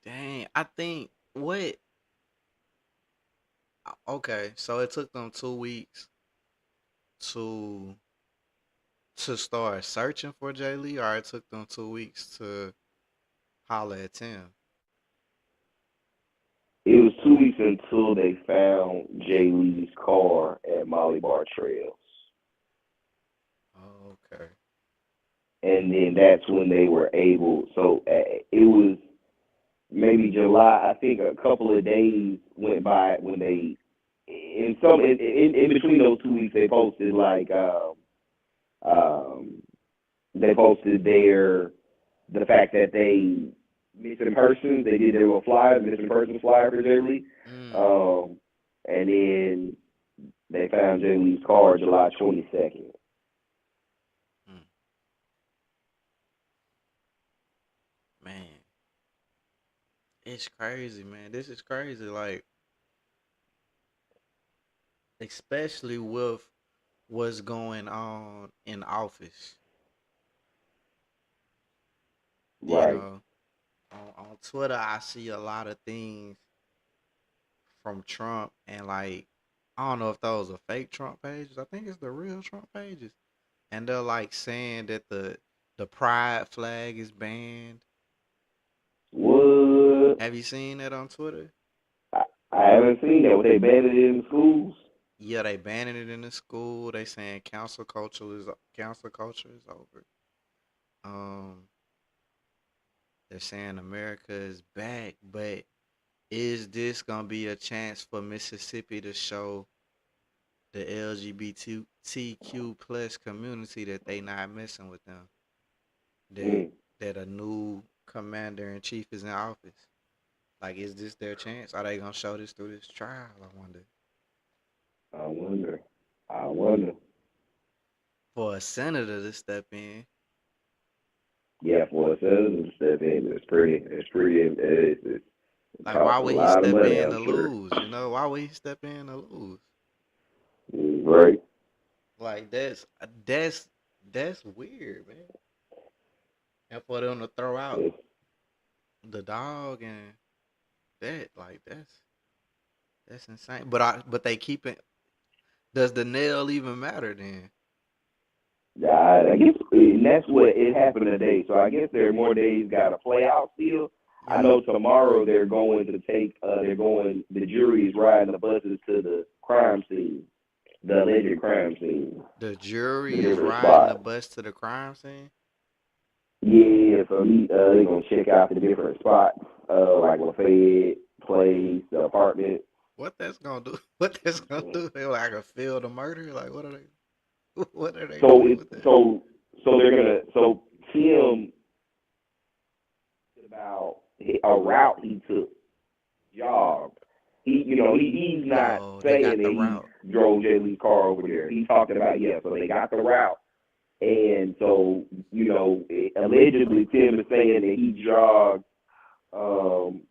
dang. I think what? Okay, so it took them 2 weeks to start searching for Jay Lee, or it took them 2 weeks to holler at Tim. it was 2 weeks until they found Jay Lee's car at Molly Bar Trails. Oh, okay. And then that's when they were able. So it was maybe July. I think a couple of days went by when they, in between those 2 weeks, they posted like um, they posted the fact that they missing persons. They did their little flyer, missing persons flyer for Jay Lee. Mm, Um, and then they found Jay Lee's car July 22nd. mm, man, it's crazy, man. This is crazy. Like, especially with what's going on in office. You Right. know, on Twitter, I see a lot of things from Trump and like I don't know if those are fake Trump pages. I think it's the real Trump pages. And they're like saying that the pride flag is banned. What? Have you seen that on Twitter? I haven't seen that. What they banned it in schools? Yeah, they banning it in the school. They saying council culture is over. Um, they're saying America is back, but is this gonna be a chance for Mississippi to show the LGBTQ plus community that they not messing with them? That Mm, that a new commander in chief is in office. Like, is this their chance? Are they gonna show this through this trial? I wonder. I wonder. I wonder. For a senator to step in, Yeah, for a citizen to step in, it like, why costs a would he lot of step money, in I'm to sure. lose? You know, why would he step in to lose? Right. Like, that's weird, man. And for them to throw out It's, the dog and that, like, that's insane. But they keep it. Does the nail even matter then? I guess, and that's what it happened today. So I guess there are more days got to play out still. I Yeah. know tomorrow they're going to take, the jury is riding the buses to the crime scene, the alleged crime scene, The the jury is different riding the spots. bus to the crime scene. Yeah, so they're gonna check out the different spots, like Lafayette Place, the apartment. What that's gonna do? What that's gonna do? They like a field of murder? Like, what are they? What are they So doing it with that? so they're gonna so Tim about a route he took, jogged. He's not Oh, they saying got that the he route. drove Jay Lee's car over there. He's talking about, yeah. So they got the route, and so allegedly Tim is saying that he jogged um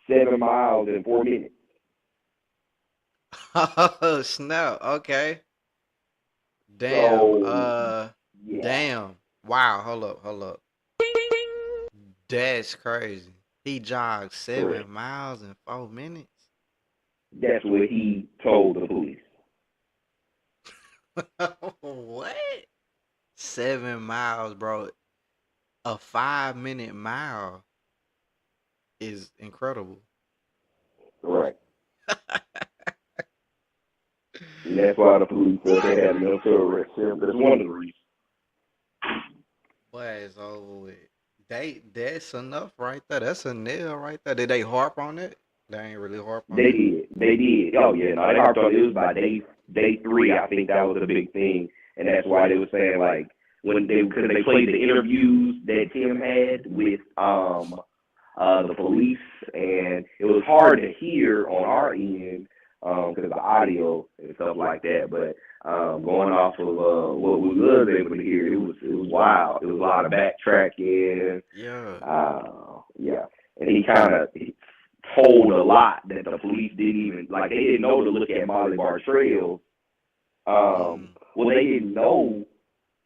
7 miles in 4 minutes. Oh snap! Okay. Damn. So yeah, Damn. Wow. Hold up. That's crazy. He jogged correct. 7 miles in 4 minutes. That's what he told the police. What? 7 miles, bro. A 5 minute mile is incredible. Correct. And that's why the police said they had enough to arrest him. That's one of the reasons. Boy, it's over with. That's enough right there. That's a nail right there. Did they harp on it? They ain't really harp on They it. did. They did. Oh yeah, no, they harped on it. It was by day 3. I think that was the big thing, and that's why they were saying like because they played the interviews that Tim had with the police, and it was hard to hear on our end because of the audio and stuff like that. But going off of what we was able to hear, it was wild. It was a lot of backtracking. Yeah. Yeah, and he kind of told a lot that the police didn't even like. They didn't know to look at Molly Bartrail. Mm. Well, they didn't know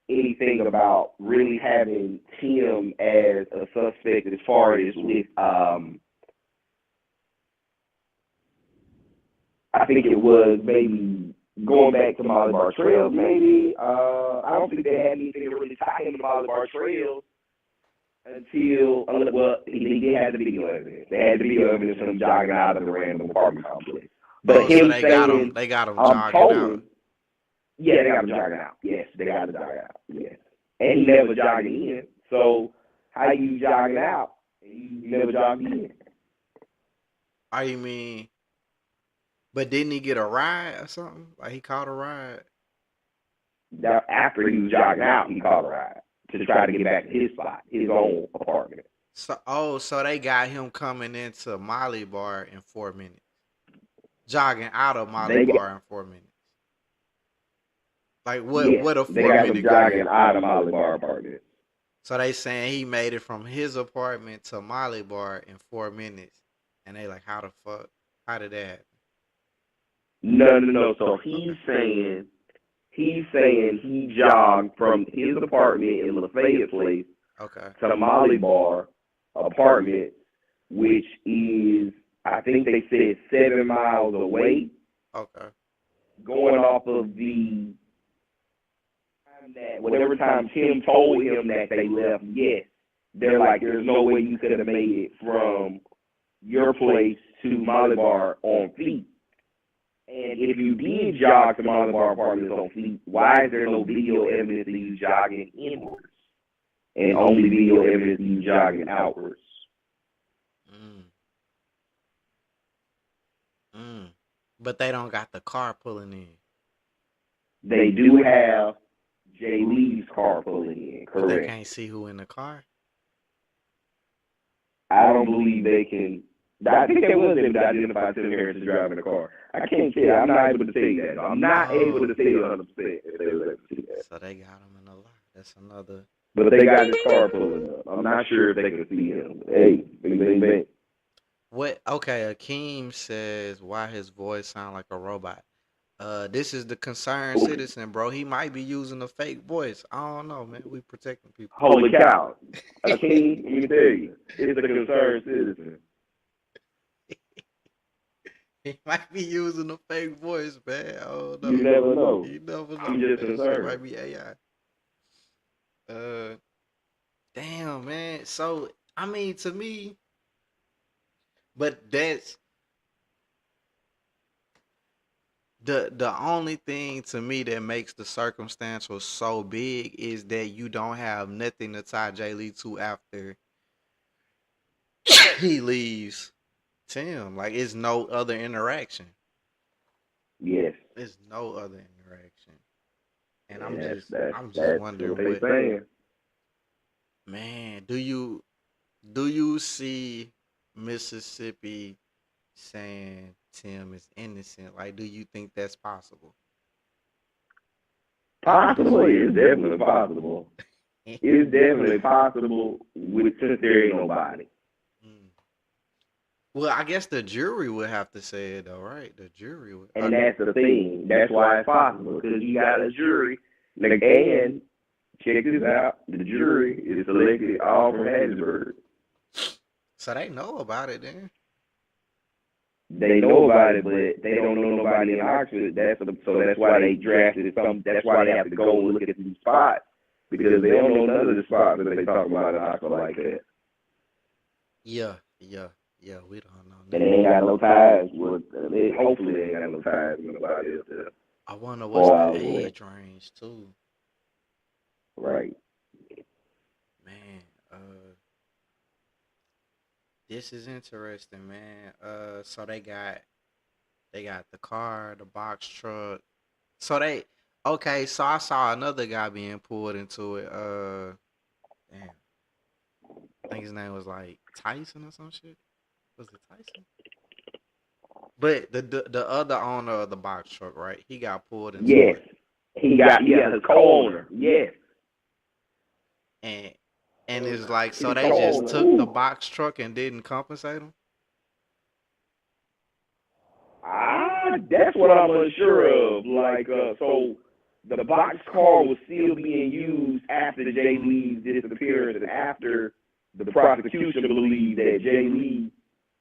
anything about really having Tim as a suspect as far as with I think it was maybe going back to Molly Bartrail, maybe. I don't think they had anything to really tie him to Molly Bartrail until, well, he did have the video evidence. They had the video evidence of him jogging out of the random apartment complex. But Oh, so him they got him. saying, They got him I'm jogging out. towing, yeah, they got him jogging out. Yes, they got him jogging out. Yes. And he never jogged in. So how you jogging out and you never jogged in? I mean, but didn't he get a ride or something? Like he caught a ride. Now, after he was jogging out, he called a ride to try to get back to his spot, his own apartment. So they got him coming into Molly Bar in 4 minutes, jogging out of Molly They got, Bar in 4 minutes. Like what? yes, What a they four got him minute jogging grid? out of Molly Bar apartment. So they saying he made it from his apartment to Molly Bar in 4 minutes, and they like, how the fuck? How did that happen? No. So Okay. he's saying he jogged from his apartment in Lafayette Place Okay. to the Molly Bar apartment, which is I think they said 7 miles away, Okay. going off of the time that whatever time Tim told him that they left. Yes, they're like, there's no way you could have made it from your place to Molly Bar on feet. And if you did jog to Molly Bar Apartments on feet, why is there no video evidence of you jogging inwards and only video evidence of you jogging outwards? Mm. Mm. But they don't got the car pulling in. They do have Jay Lee's car pulling in, But they correct? can't see who in the car. I don't believe they can. I think they was able to identify Tim Harris as driving the car. I can't tell you. I'm not able to tell you that. I'm not able to tell you 100% if they was able to see that. So they got him in the lot. That's another. But they got his car pulling up. I'm not sure if they can see him. Hey, bing, bing, bing. What? Okay, Akeem says why his voice sound like a robot. This is the concerned citizen, bro. He might be using a fake voice. I don't know, man. We protecting people. Holy cow. Akeem, let me tell you, it's a concerned citizen. He might be using a fake voice, man. I don't know. You never know. You never know. I'm just man. concerned. It might be AI. Damn, man. So I mean, to me, but that's the only thing to me that makes the circumstantial so big is that you don't have nothing to tie Jay Lee to after he leaves Tim. Like, it's no other interaction. Yes. There's no other interaction. And Yeah, I'm just wondering what they what, saying. man, do you see Mississippi saying Tim is innocent? Like, do you think that's possible? Possibly, it's definitely possible. It's definitely possible since there ain't nobody. Mm. Well, I guess the jury would have to say it, though, right? The jury would. And that's the thing. That's why it's possible, because you got a jury. And check this out, the jury is selected all from Hattiesburg. So they know about it then. They know about it, but they don't know nobody in Oxford. So that's why they drafted some. That's why they have to go and look at these spots, because they don't know none of the spots that they talk about in Oxford like that. Yeah, we don't know. And they ain't got no ties with. Hopefully, they ain't got no ties with nobody else there. I wonder what's the age range too. Right. Man, this is interesting, man. So they got the car, the box truck. So so I saw another guy being pulled into it. Damn. I think his name was like Tyson or some shit. Was it Tyson? But the other owner of the box truck, right? He got pulled into it. Yes. He got his co-owner. Yes. And it's like, so they just took the box truck and didn't compensate him? That's what I'm unsure of. Like, so the box car was still being used after Jay Lee's disappearance, and after the prosecution believed that Jay Lee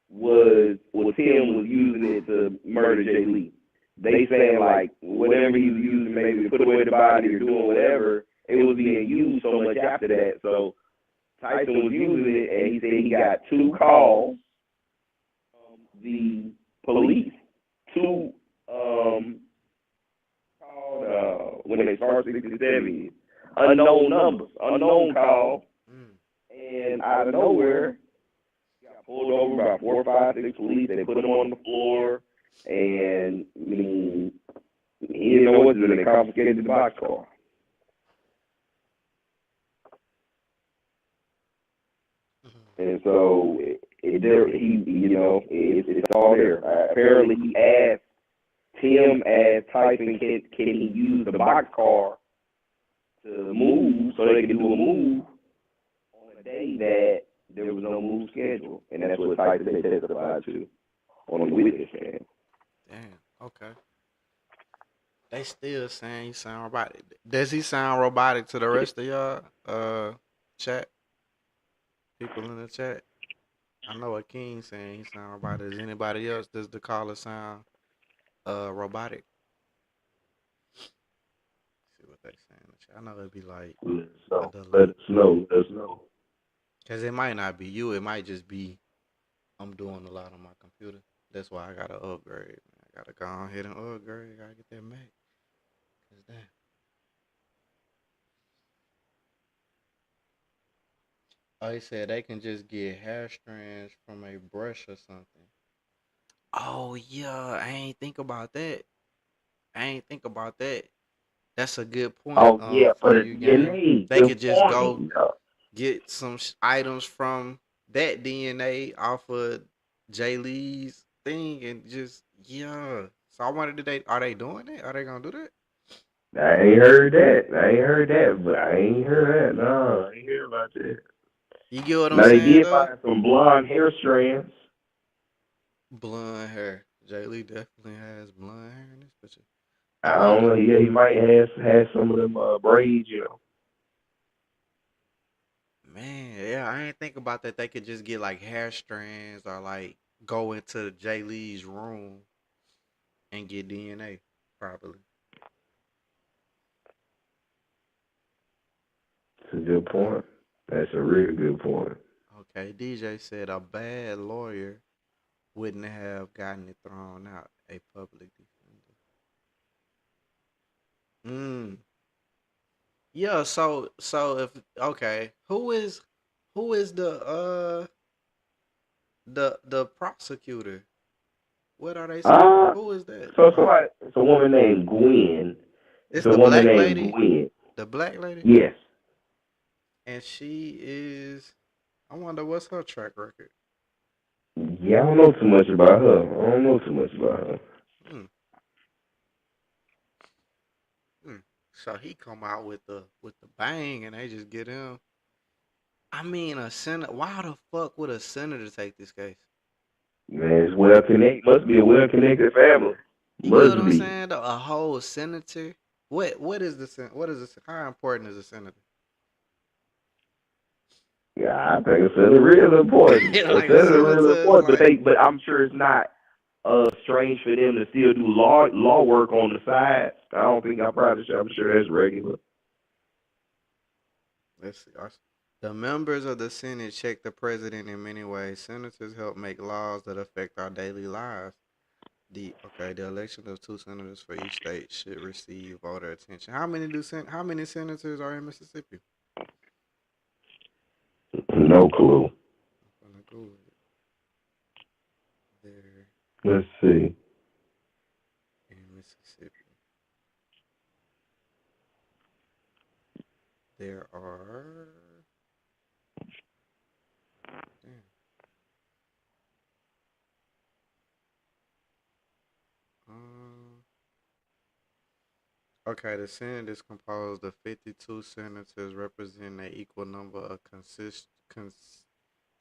was using it to murder Jay Lee. They saying, like, whatever he was using, maybe to put away the body or doing whatever, it was being used so much after that. So Tyson was using it, and he said he got 2 calls from the police. 2 called when they start 67, unknown numbers, unknown call, and out of nowhere, got pulled over by 4, 5, 6 police. They put him on the floor, and I mean, he didn't know what to do. They confiscated the box car. And so it's all there. Apparently, he asked Tim, as Tyson, can he use the box car to move so they can do a move on a day that there was no move scheduled, and that's what Tyson they testified to on the witness stand. Damn. Okay. They still saying he sound robotic. Does he sound robotic to the rest of y'all? Chat. People in the chat. I know what King saying. He sound robotic. Does anybody else? Does the caller sound robotic? See what they saying. I know it'd be like Let us a know. Let delay. us know. Let us know. Cause it might not be you. It might just be I'm doing a lot on my computer. That's why I gotta upgrade. I gotta go ahead and upgrade. I gotta get that Mac. Cause damn. Oh, he said they can just get hair strands from a brush or something. Oh yeah, I ain't think about that. I ain't think about that. That's a good point. Oh yeah, for For the you, gang. DNA. They Good could just go point. get some items from that DNA off of Jay Lee's thing and just yeah. So I wondered, did they are they doing it? Are they gonna do that? I ain't heard that. I ain't heard that, but I ain't heard that. No, I ain't hear about that. You get what I'm Now they saying did though? find some blonde hair strands. Blonde hair. Jay Lee definitely has blonde hair in this picture. I I don't wonder. know. Yeah, he might have some of them braids. You know. Man, yeah, I ain't think about that. They could just get like hair strands or like go into Jay Lee's room and get DNA, probably. That's a good point. That's a real good point. Okay, DJ said a bad lawyer wouldn't have gotten it thrown out. A public defender. Mm. Yeah, so if okay, who is the prosecutor? What are they saying? Uh, Who is that? so somebody, it's a woman named Gwen. It's It's a the woman black named lady? Gwen. The black lady? Yes. And she is I wonder what's her track record. Yeah, I don't know too much about her. I don't know too much about her. Hmm. Hmm. So he come out with the bang and they just get him. I mean a senator why the fuck would a senator take this case? Man, it's well connected. Must be a well connected family. You get what Must I'm be. saying? Though? A whole senator? What is this how important is a senator? Yeah, I think a senator real important. A Like a senator real senator is important, but like but I'm sure it's not strange for them to still do law work on the side. I don't think I'm sure that's regular. let's see. The members of the Senate check the president in many ways. Senators help make laws that affect our daily lives. The election of two senators for each state should receive voter attention. How many senators are in Mississippi? No clue. I'm gonna Google it. There Let's see. in Mississippi, there are damn, um okay, the Senate is composed of 52 senators representing an equal number of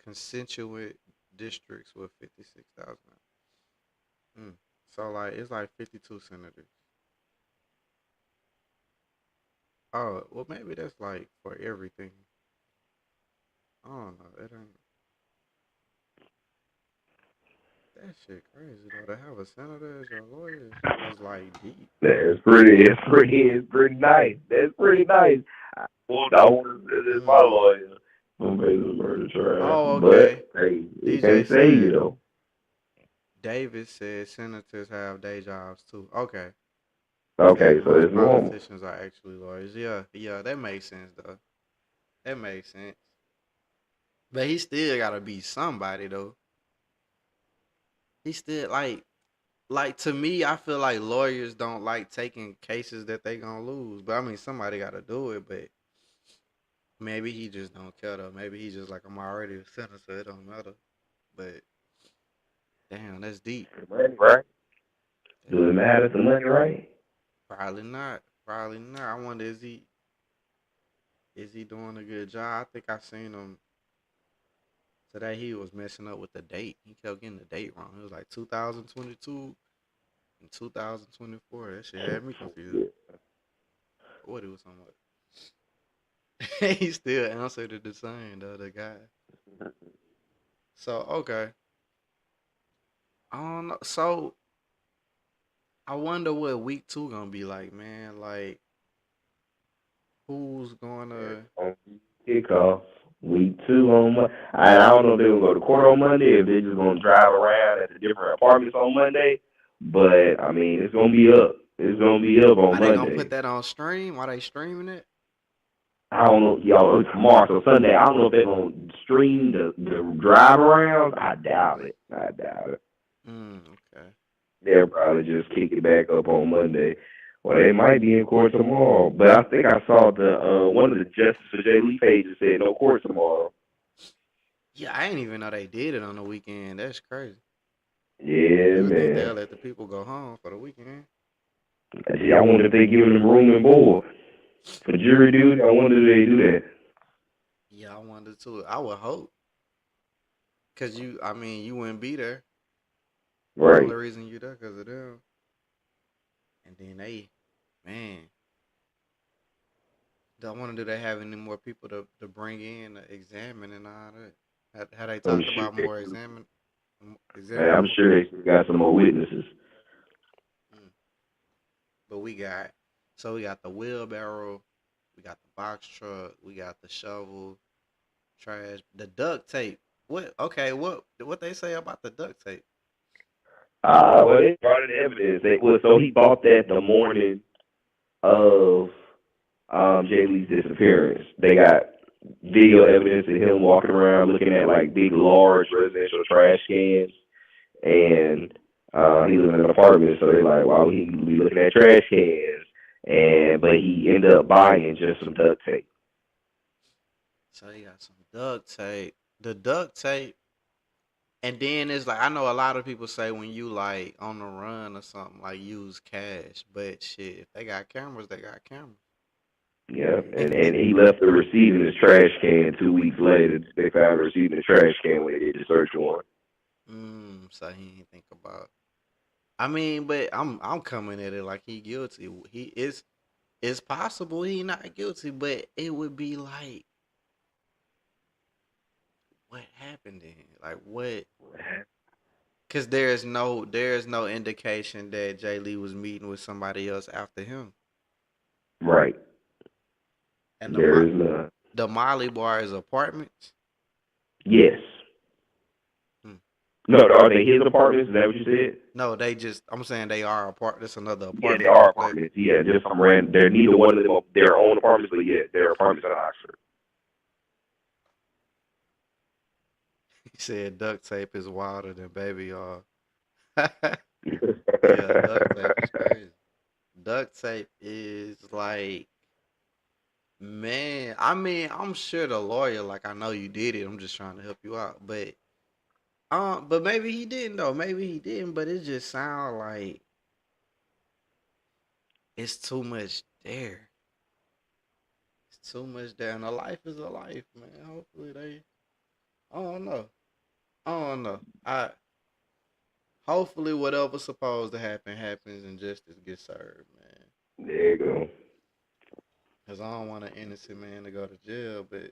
constituent districts with 56,000. Mm. So like it's like 52 senators. Oh, well maybe that's like for everything. I don't know. It ain't that shit crazy though. To have a senator as your lawyer is like deep. It's pretty nice. That's pretty nice. I want to this my Mm. lawyer on basis murder trial, Oh, but okay. hey, you DJ can't say you said know. Davis said senators have day jobs too. Okay. He Okay, said so most it's normal. politicians are actually lawyers. Yeah, yeah, that makes sense though. That makes sense. But he still gotta be somebody though. He still like to me, I feel like lawyers don't like taking cases that they gonna lose. But I mean somebody gotta do it, but maybe he just don't care though. Maybe he just like I'm already a senator, it don't matter. But damn, that's deep. The money, right? That's Do it deep. matter the money, right? Probably not. Probably not. I wonder is he doing a good job? I think I seen him today. He was messing up with the date. He kept getting the date wrong. It was like 2022 and 2024. That shit had me confused. Yeah. What it was talking about. He still answered it the same, though, the guy. So okay, I don't know. So I wonder what week two gonna be like, man. Like who's gonna? On kickoff, week two on Monday. I don't know if they're gonna go to court on Monday, if they're just gonna drive around at the different apartments on Monday. But I mean, it's gonna be up. It's gonna be up on Are they gonna put Monday. that on stream? Are they streaming it? I don't know, y'all. It's tomorrow, so Sunday. I don't know if they're gonna stream the drive arounds. I doubt it. I doubt it. Okay. They'll probably just kick it back up on Monday. Well, they might be in court tomorrow, but I think I saw the one of the Justice for Jay Lee pages said no court tomorrow. Yeah, I didn't even know they did it on the weekend. That's crazy. Yeah, You would think man. they'll let the people go home for the weekend. See, I wonder if they giving them room and board for jury duty. I wonder if they do that. Yeah, I wonder too. I would hope, cause I mean, you wouldn't be there. The Right. only reason you there cause of them. And then man, I wonder do they have any more people to bring in to examine and all that? Had they I'm talked sure about they more do. Man, examining I'm more sure people? they still got some more witnesses. Mm. But we got the wheelbarrow, we got the box truck, we got the shovel, trash, the duct tape. What? Okay, what they say about the duct tape? Well, they brought in evidence. So he bought that the morning of Jay Lee's disappearance. They got video evidence of him walking around looking at like big, large residential trash cans, and he lives in an apartment, so they're like, why would he be looking at trash cans? But he ended up buying just some duct tape. So they got some duct tape. The duct tape. And then it's like I know a lot of people say when you like on the run or something like use cash, but shit, if they got cameras, they got cameras. Yeah, and he left the receipt in his trash can 2 weeks later. They found the receipt in the trash can when they did the search warrant. So he ain't think about. I mean, but I'm coming at it like he guilty. He is. It's possible he not guilty, but it would be like what happened then? Like what? Because there's no indication that Jay Lee was meeting with somebody else after him. Right. And There is none. the Molly bar is apartments. Yes. Hmm. No, are they his apartments? Is that what you said? No, I'm saying they are apart. That's another Yeah, they apartment are complex. apartments. Yeah, just some random. They're neither one of them their own apartments, but yeah, they're apartments in Oxford. He said duct tape is wilder than baby y'all. Yeah, duct tape is crazy. Duct tape is like, man. I mean, I'm sure the lawyer, like, I know you did it. I'm just trying to help you out, but maybe he didn't though. Maybe he didn't, but it just sounds like it's too much there. It's too much there, and a life is a life, man. Hopefully they. I don't know. I don't know. I hopefully whatever's supposed to happen happens and justice gets served, man. There you go. Cause I don't want an innocent man to go to jail, but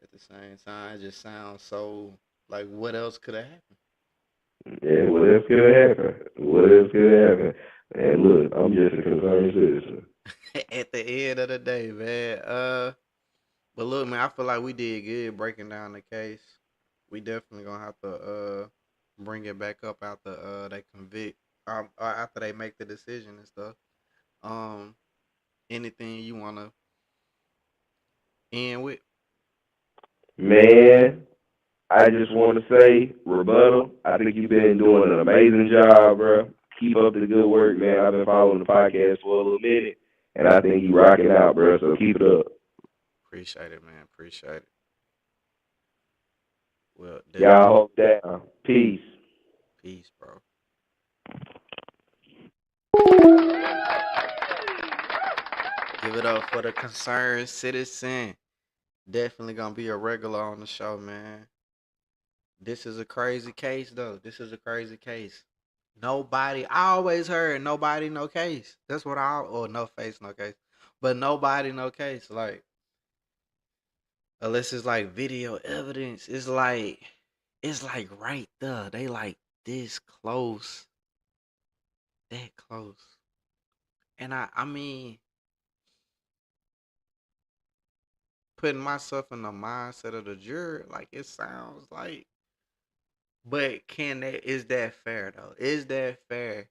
at the same time, it just sounds so like what else could have happened? Yeah, what else could have happened? What else could have happened? And look, I'm just a concerned citizen. At the end of the day, man. But look, man, I feel like we did good breaking down the case. We definitely gonna have to bring it back up after they convict or after they make the decision and stuff. Um, anything you wanna end with? Man, I just want to say, rebuttal. I think you've been doing an amazing job, bro. Keep up the good work, man. I've been following the podcast for a little minute, and I think you rocking out, bro. So keep it up. Appreciate it, man. Appreciate it. Well, Y'all definitely. hold down. Peace. Peace, bro. Give it up for the concerned citizen. Definitely gonna be a regular on the show, man. This is a crazy case, though. This is a crazy case. Nobody. I always heard nobody, no case. That's what or no face, no case. But nobody, no case. Like unless it's like video evidence, it's like It's like right there. They like this close, that close. And I mean, putting myself in the mindset of the juror, like it sounds like, but is that fair though? Is that fair?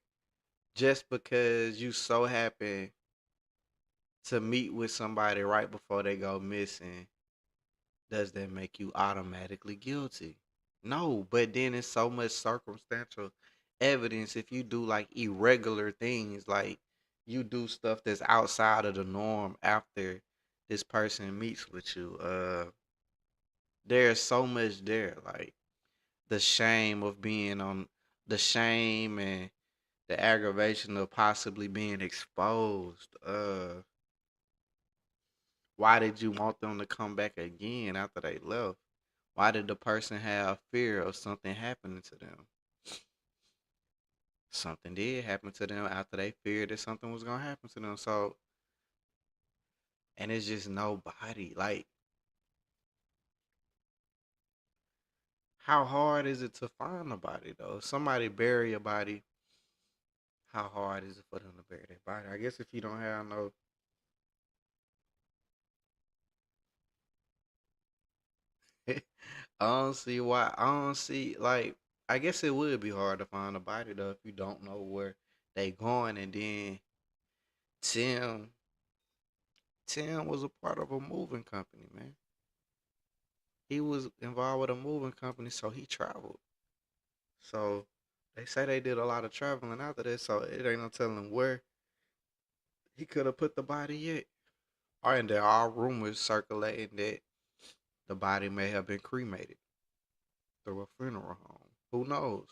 Just because you so happen to meet with somebody right before they go missing, does that make you automatically guilty? No, but then it's so much circumstantial evidence if you do like irregular things, like you do stuff that's outside of the norm after this person meets with you. There's so much there, like the shame of being on the shame and the aggravation of possibly being exposed. Why did you want them to come back again after they left? Why did the person have fear of something happening to them? Something did happen to them after they feared that something was gonna happen to them. So, and it's just nobody. Like, how hard is it to find a body though? If somebody bury a body, how hard is it for them to bury their body? I guess if you don't have no, I don't see why. I don't see like. I guess it would be hard to find a body though if you don't know where they going. And then Tim, Tim was a part of a moving company, man. He was involved with a moving company, so he traveled. So they say they did a lot of traveling after that. So it ain't no telling where he could have put the body yet. Or and there are rumors circulating that the body may have been cremated through a funeral home. Who knows?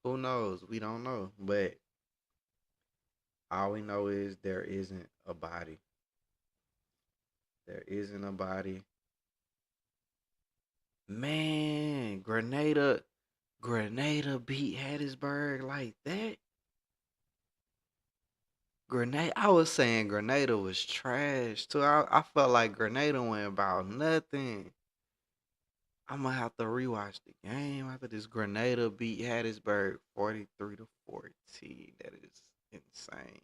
Who knows? We don't know. But all we know is there isn't a body. There isn't a body. Man, Grenada beat Hattiesburg like that. Grenada, I was saying Grenada was trash too. I felt like Grenada went about nothing. I'm gonna have to rewatch the game after this. Grenada beat Hattiesburg 43-14. That is insane.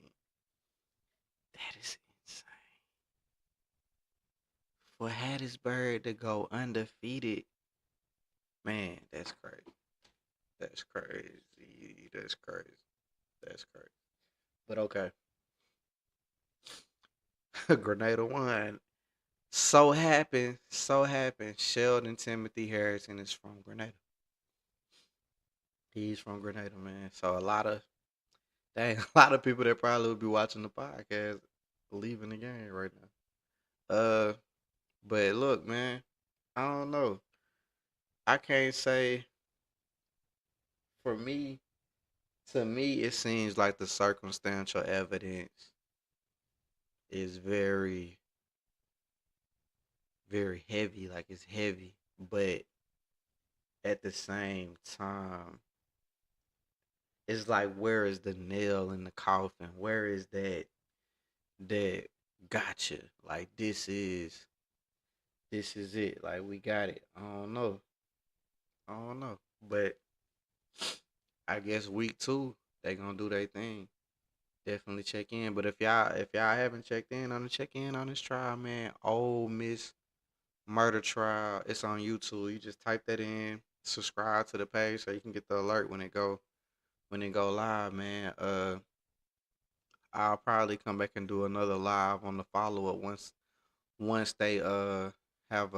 That is insane. For Hattiesburg to go undefeated, man, that's crazy. That's crazy. That's crazy. That's crazy. But okay, Grenada won. So happened, Sheldon Timothy Harrison is from Grenada. He's from Grenada, man. So a lot of dang, a lot of people that probably would be watching the podcast leaving the game right now. But look, man, I don't know. I can't say for me. To me, it seems like the circumstantial evidence is very, very heavy. Like it's heavy, but at the same time, it's like where is the nail in the coffin? Where is that gotcha? Like this is it. Like we got it. I don't know. I don't know. But I guess week two they gonna do their thing. Definitely check in. But if y'all haven't checked in on the check in on this trial, man, Ole Miss murder trial. It's on YouTube. You just type that in, subscribe to the page so you can get the alert when it go live, man. I'll probably come back and do another live on the follow up once they have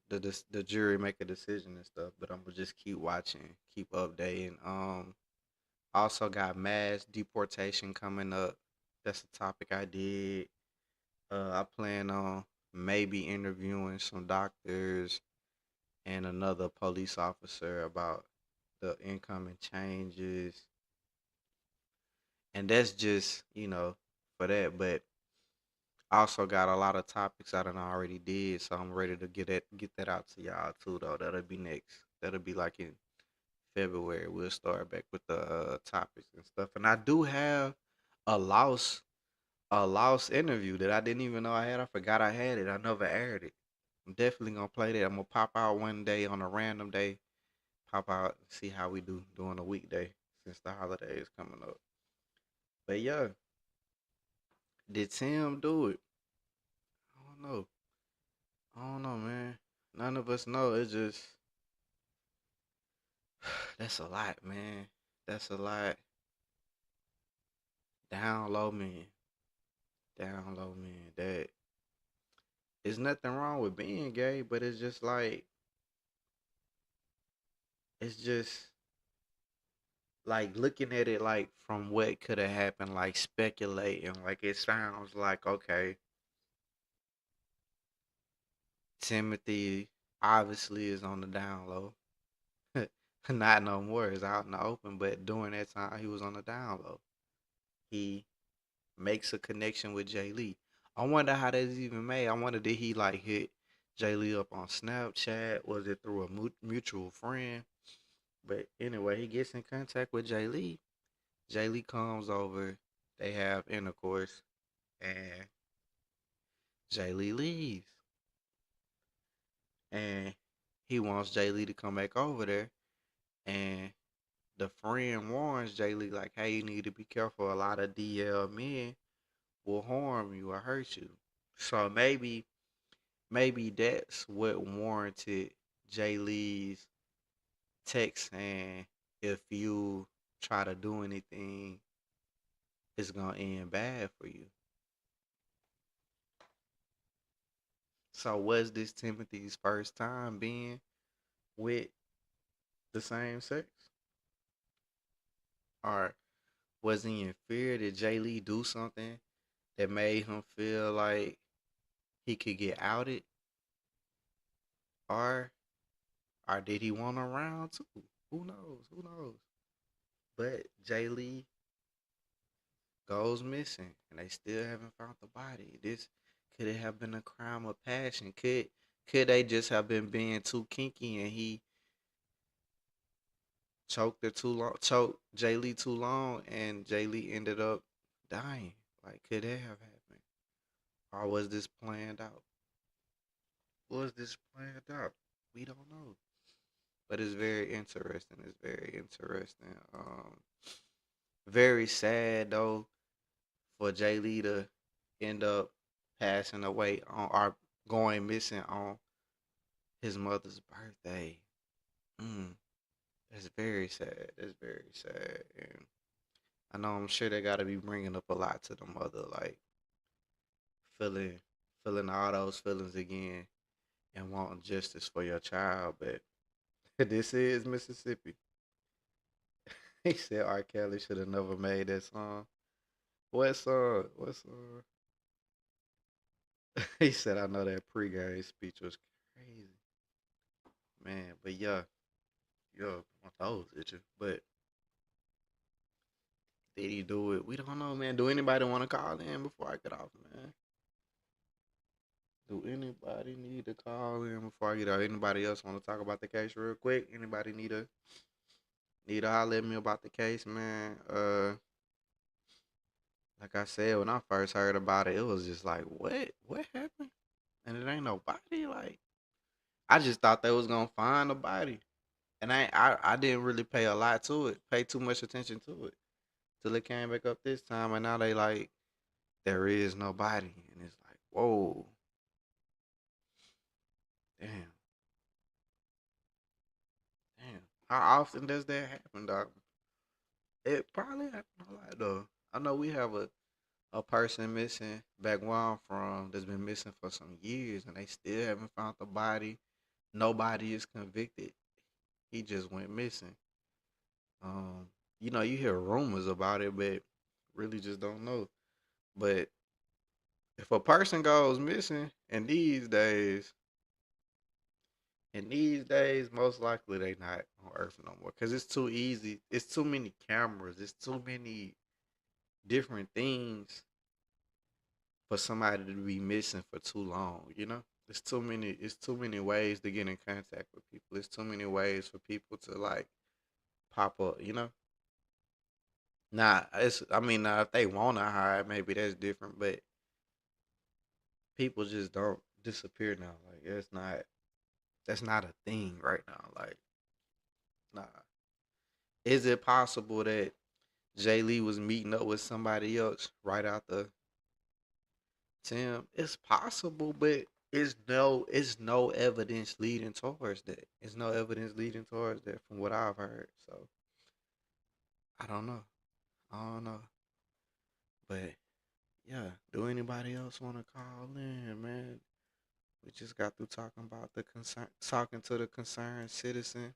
the jury make a decision and stuff. But I'm gonna just keep watching, keep updating. Also got mass deportation coming up. That's a topic I did. I plan on maybe interviewing some doctors and another police officer about the incoming changes. And that's just, for that. But I also got a lot of topics I done already did, so I'm ready to get that out to y'all too though. That'll be next. That'll be like in February. We'll start back with the topics and stuff. And I do have a lost a lost interview that I didn't even know I had. I forgot I had it. I never aired it. I'm definitely gonna play that. I'm gonna pop out one day on a random day, pop out, see how we do during a weekday since the holiday is coming up. But yeah, did Tim do it? I don't know. I don't know, man. None of us know. It's just that's a lot, man. That's a lot. Down low, man. Down low, man. That there's nothing wrong with being gay, but it's just like it's just like looking at it like from what could have happened, like speculating. Like it sounds like okay, Timothy obviously is on the down low. Not no more. Is out in the open, but during that time he was on the down low. He makes a connection with Jay Lee. I wonder how that's even made. I wonder did he like hit Jay Lee up on Snapchat? Was it through a mutual friend? But anyway, he gets in contact with Jay Lee. Jay Lee comes over. They have intercourse, and Jay Lee leaves. And he wants Jay Lee to come back over there. And the friend warns Jay Lee, like, hey, you need to be careful. A lot of DL men will harm you or hurt you. So maybe that's what warranted Jay Lee's text saying if you try to do anything, it's gonna end bad for you. So was this Timothy's first time being with the same sex? Or was he in fear? Did Jay Lee do something that made him feel like he could get outed? Or or did he want around too? Who knows? Who knows? But Jay Lee goes missing and they still haven't found the body. This could it have been a crime of passion? Could they just have been being too kinky and he choked Jay Lee too long and Jay Lee ended up dying? Like could that have happened? Or was this planned out? Was this planned out? We don't know. But it's very interesting. It's very interesting. Very sad though for Jay Lee to end up passing away on or going missing on his mother's birthday. Mm, that's very sad. That's very sad. And I know I'm sure they got to be bringing up a lot to the mother, like feeling feeling all those feelings again and wanting justice for your child. But this is Mississippi. He said R. Kelly should have never made that song. What song? What song? He said, I know that pregame speech was crazy. Man, but yeah, yeah, my thoughts at you. But did he do it? We don't know, man. Do anybody want to call in before I get off, man? Do anybody need to call in before I get off? Anybody else want to talk about the case real quick? Anybody need to holler at me about the case, man? Like I said, when I first heard about it, it was just like, what? What happened? And it ain't nobody. Like, I just thought they was gonna find a body, and I didn't really pay a lot to it, pay too much attention to it, till it came back up this time, and now they like there is nobody, and it's like, whoa, damn, damn. How often does that happen, dog? It probably happen a lot though. I know we have a person missing back where I'm from that's been missing for some years, and they still haven't found the body. Nobody is convicted. He just went missing. Um, you hear rumors about it, but really just don't know. But if a person goes missing, most likely they not on Earth no more, cause it's too easy. It's too many cameras. It's too many different things for somebody to be missing for too long. It's too many. It's too many ways to get in contact with people. It's too many ways for people to like pop up. Nah, I mean, now if they wanna hide, maybe that's different. But people just don't. disappear now. Like it's not. That's not a thing right now. Like nah. Is it possible that Jay Lee was meeting up with somebody else right after Tim? It's possible, but it's no evidence leading towards that. It's no evidence leading towards that from what I've heard. So I don't know. I don't know. But yeah, do anybody else want to call in, man? We just got through talking about talking to the concerned citizen.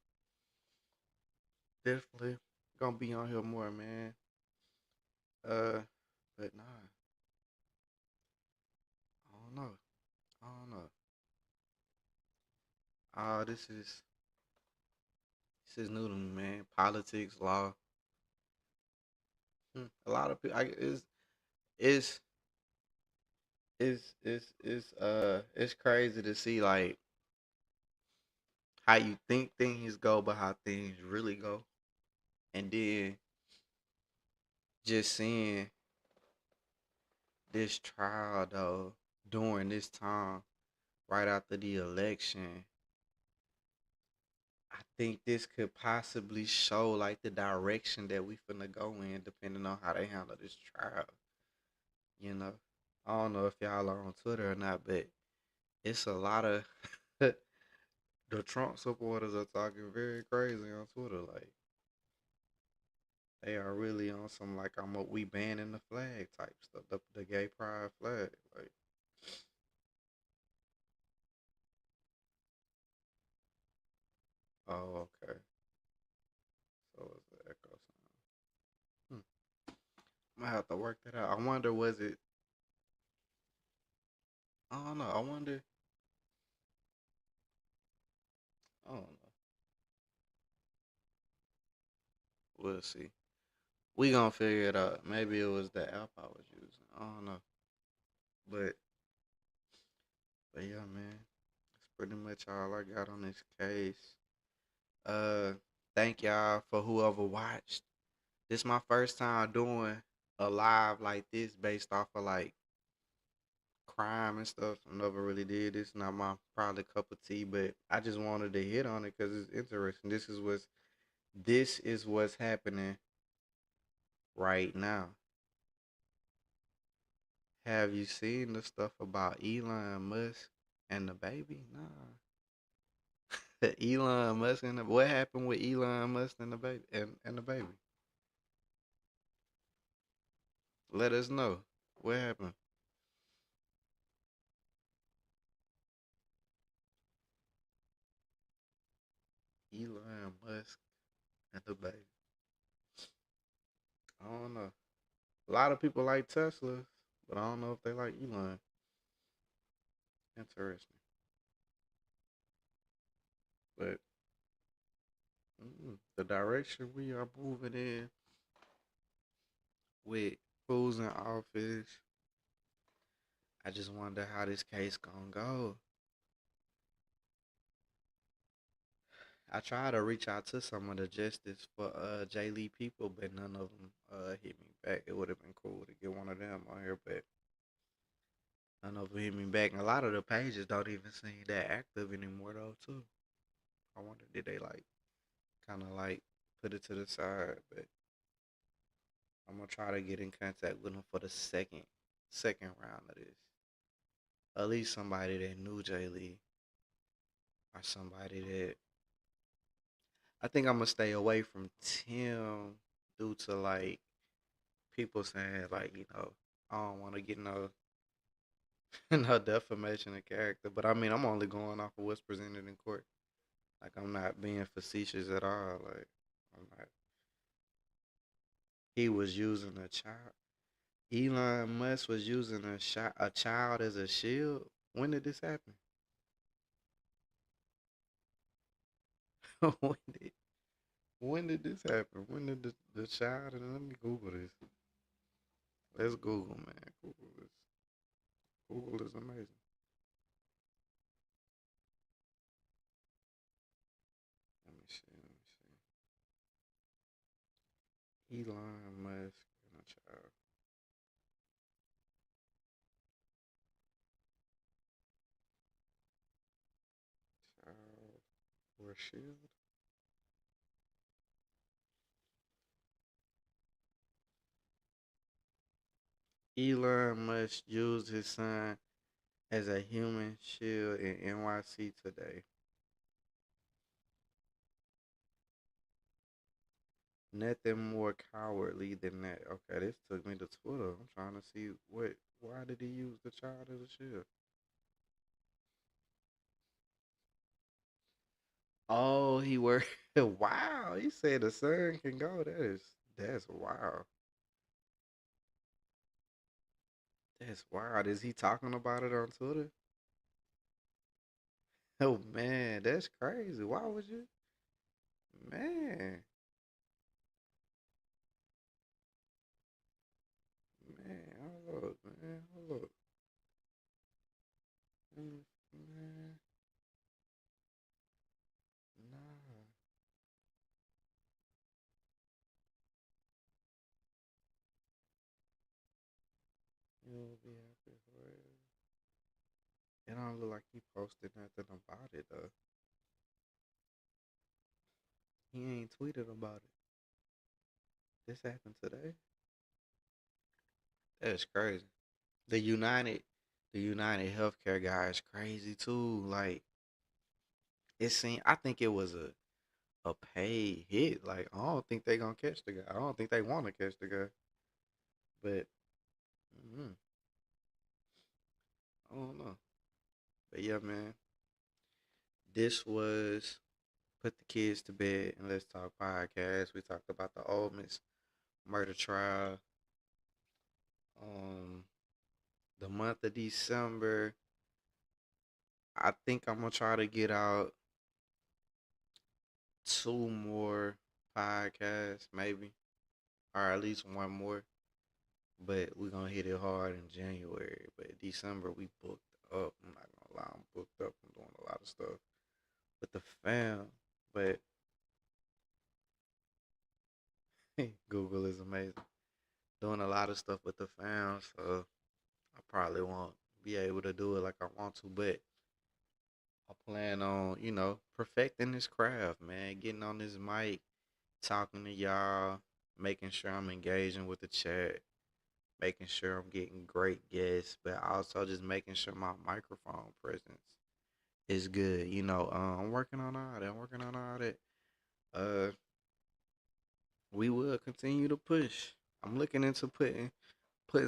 Definitely gonna be on here more, man. Uh, but nah, I don't know. I don't know. This is new to me, man. Politics, law. A lot of people. It's it's crazy to see like how you think things go, but how things really go, and then just seeing this trial though during this time right after the election. I think this could possibly show like the direction that we finna go in, depending on how they handle this trial. You know, I don't know if y'all are on Twitter or not, but it's a lot of the Trump supporters are talking very crazy on Twitter. Like they are really on some like we banning the flag type stuff, the gay pride flag. Like, oh okay, so it's the echo sound. Hmm. I'm gonna have to work that out. I wonder was it? I don't know. I wonder. I don't know. We'll see. We gonna figure it out. Maybe it was the app I was using. I don't know. But yeah, man. That's pretty much all I got on this case. Uh Thank y'all for whoever watched. This my first time doing a live like this based off of like crime and stuff. I never really did this. Not my probably cup of tea, but I just wanted to hit on it because it's interesting. This is what's happening right now. Have you seen the stuff about Elon Musk and the baby? Nah. Elon Musk and what happened with Elon Musk and the baby and the baby? Let us know. What happened? Elon Musk and the baby. I don't know. A lot of people like Tesla, but I don't know if they like Elon. Interesting. But the direction we are moving in with who's in office, I just wonder how this case gonna go. I tried to reach out to some of the justice for J. Lee people, but none of them hit me back. It would have been cool to get one of them on here, but none of them hit me back. And a lot of the pages don't even seem that active anymore, though. Too. I wonder did they like kind of like put it to the side, but I'm gonna try to get in contact with them for the second round of this. At least somebody that knew Jay Lee or somebody that I think I'm gonna stay away from Tim due to like people saying like I don't want to get no no defamation of character, but I mean I'm only going off of what's presented in court. Like I'm not being facetious at all. Like I'm not. He was using a child. Elon Musk was using a child as a shield. When did this happen? when did when did this happen? When did the child? And let me Google this. Let's Google, man. Google this. Google is amazing. Let me see. Let me see. Elon Musk and a child. a shield. Elon Musk used his son as a human shield in NYC today. Nothing more cowardly than that. Okay, this took me to Twitter. I'm trying to see why did he use the child as a shield? Oh, he worked. Wow, he said the son can go. That's wild. That's wild. Is he talking about it on Twitter? Oh man, that's crazy. Why would you? Man, man, hold up, man, hold up. Man, nah, you'll be happy for it. It don't look like he posted nothing about it though. He ain't tweeted about it. This happened today. That's crazy. The United, the United Healthcare guy is crazy too. Like it seemed, I think it was a paid hit. Like I don't think they gonna catch the guy. I don't think they want to catch the guy. But mm, I don't know. But yeah, man, this was put the kids to bed and let's talk podcast. We talked about the Ole Miss murder trial. Um, the month of December. I think I'm gonna try to get out two more podcasts, maybe, or at least one more. But we're gonna hit it hard in January. But December we booked up. I'm not gonna lie, I'm booked up. I'm doing a lot of stuff with the fam. But Google is amazing. Doing a lot of stuff with the fam, so I probably won't be able to do it like I want to. But I plan on, perfecting this craft, man. Getting on this mic, talking to y'all, making sure I'm engaging with the chat, making sure I'm getting great guests, but also just making sure my microphone presence is good. I'm working on all that. I'm working on all that. Uh, we will continue to push. I'm looking into putting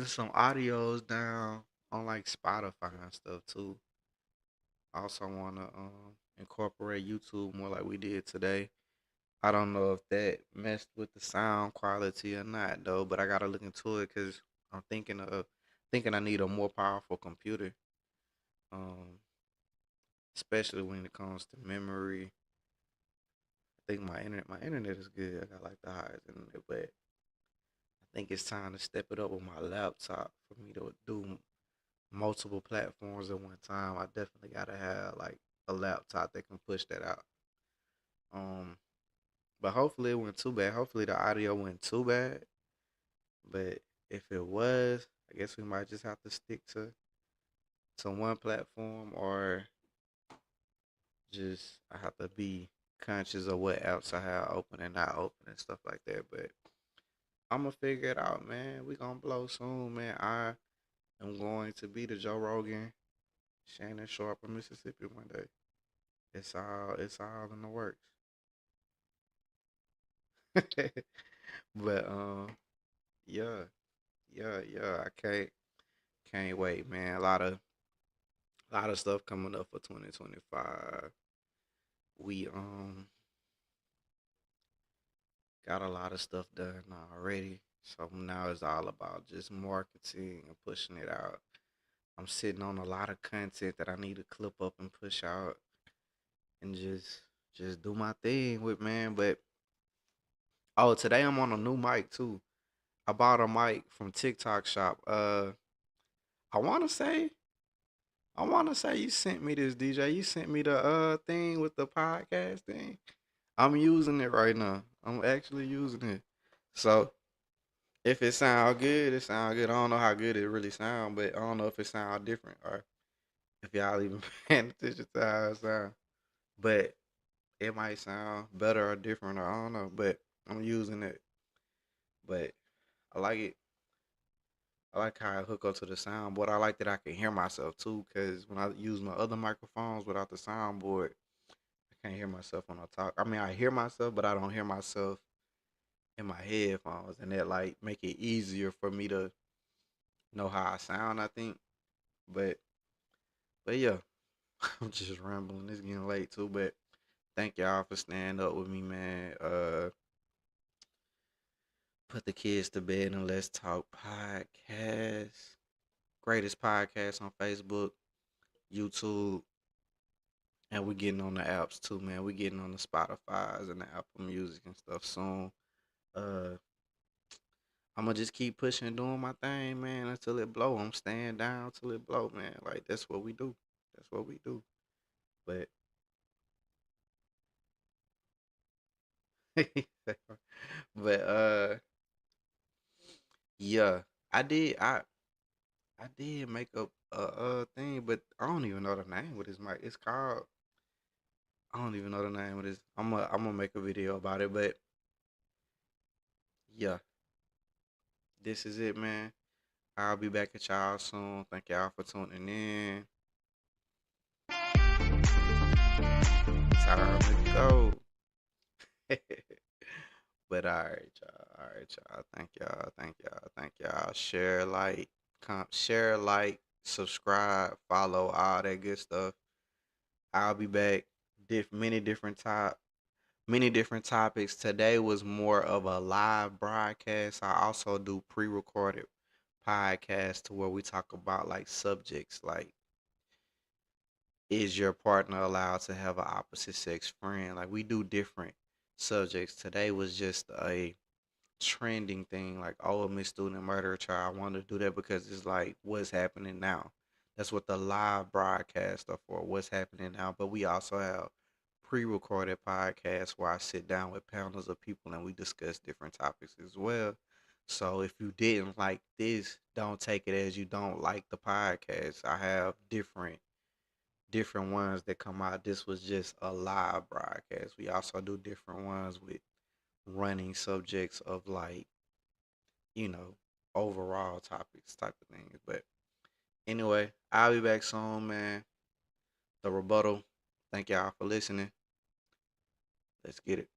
some audios down on like Spotify and stuff too. I also want to incorporate YouTube more like we did today. I don't know if that messed with the sound quality or not though, but I gotta look into it because I'm thinking I need a more powerful computer, um, especially when it comes to memory. I think my internet is good. I got like the highest internet, but I think it's time to step it up with my laptop for me to do multiple platforms at one time. I definitely gotta have like a laptop that can push that out. Um, but hopefully it went too bad. Hopefully the audio went too bad. But if it was, I guess we might just have to stick to one platform, or just I have to be conscious of what apps I have open and not open and stuff like that. But I'm gonna figure it out, man. We gonna blow soon, man. I am going to be the Joe Rogan, Shannon Sharp of Mississippi one day. It's all in the works. But yeah, yeah. I can't wait, man. A lot of stuff coming up for 2025. We got a lot of stuff done already. So now it's all about just marketing and pushing it out. I'm sitting on a lot of content that I need to clip up and push out and just do my thing with, man. But oh, today I'm on a new mic too. I bought a mic from TikTok shop. I wanna say I wanna say you sent me this, DJ. You sent me the thing with the podcast thing. I'm using it right now. I'm actually using it. So if it sound good, it sound good. I don't know how good it really sound, but I don't know if it sound different or if y'all even paying attention to how it sound. But It might sound better or different, or I don't know, but I'm using it. But I like it. I like how I hook up to the soundboard. I like that I can hear myself too, because when I use my other microphones without the soundboard, I can't hear myself when I talk. I mean, I hear myself, but I don't hear myself in my headphones, and that like make it easier for me to know how I sound. I think, but yeah, I'm just rambling. It's getting late too, but thank y'all for staying up with me, man. Put the kids to bed and let's talk podcast. Greatest podcast on Facebook, YouTube, and we getting on the apps too, man. We getting on the Spotify's and the Apple Music and stuff soon. Uh, I'm gonna just keep pushing, and doing my thing, man, until it blow. I'm staying down till it blow, man. Like that's what we do. That's what we do. But but yeah, I did. I did make up a thing, but I don't even know the name of this mic. It's called. I don't even know the name of this. I'm gonna make a video about it, but yeah, this is it, man. I'll be back at y'all soon. Thank y'all for tuning in. Time to go. But all right, y'all. All right, y'all. Thank y'all. Thank y'all. Thank y'all. Share, like, share, like, subscribe, follow, all that good stuff. I'll be back. Many different topics. Today was more of a live broadcast. I also do pre-recorded podcasts to where we talk about like subjects like, is your partner allowed to have an opposite sex friend? Like we do different subjects. Today was just a trending thing, like, oh, a Miss Student Murder Trial. I wanted to do that because it's like what's happening now. That's what the live broadcasts are for, what's happening now. But we also have pre-recorded podcasts where I sit down with panels of people and we discuss different topics as well. So if you didn't like this, don't take it as you don't like the podcast. I have different ones that come out. This was just a live broadcast. We also do different ones with running subjects of like, you know, overall topics type of things. But anyway, I'll be back soon, man. The rebuttal. Thank y'all for listening. Let's get it.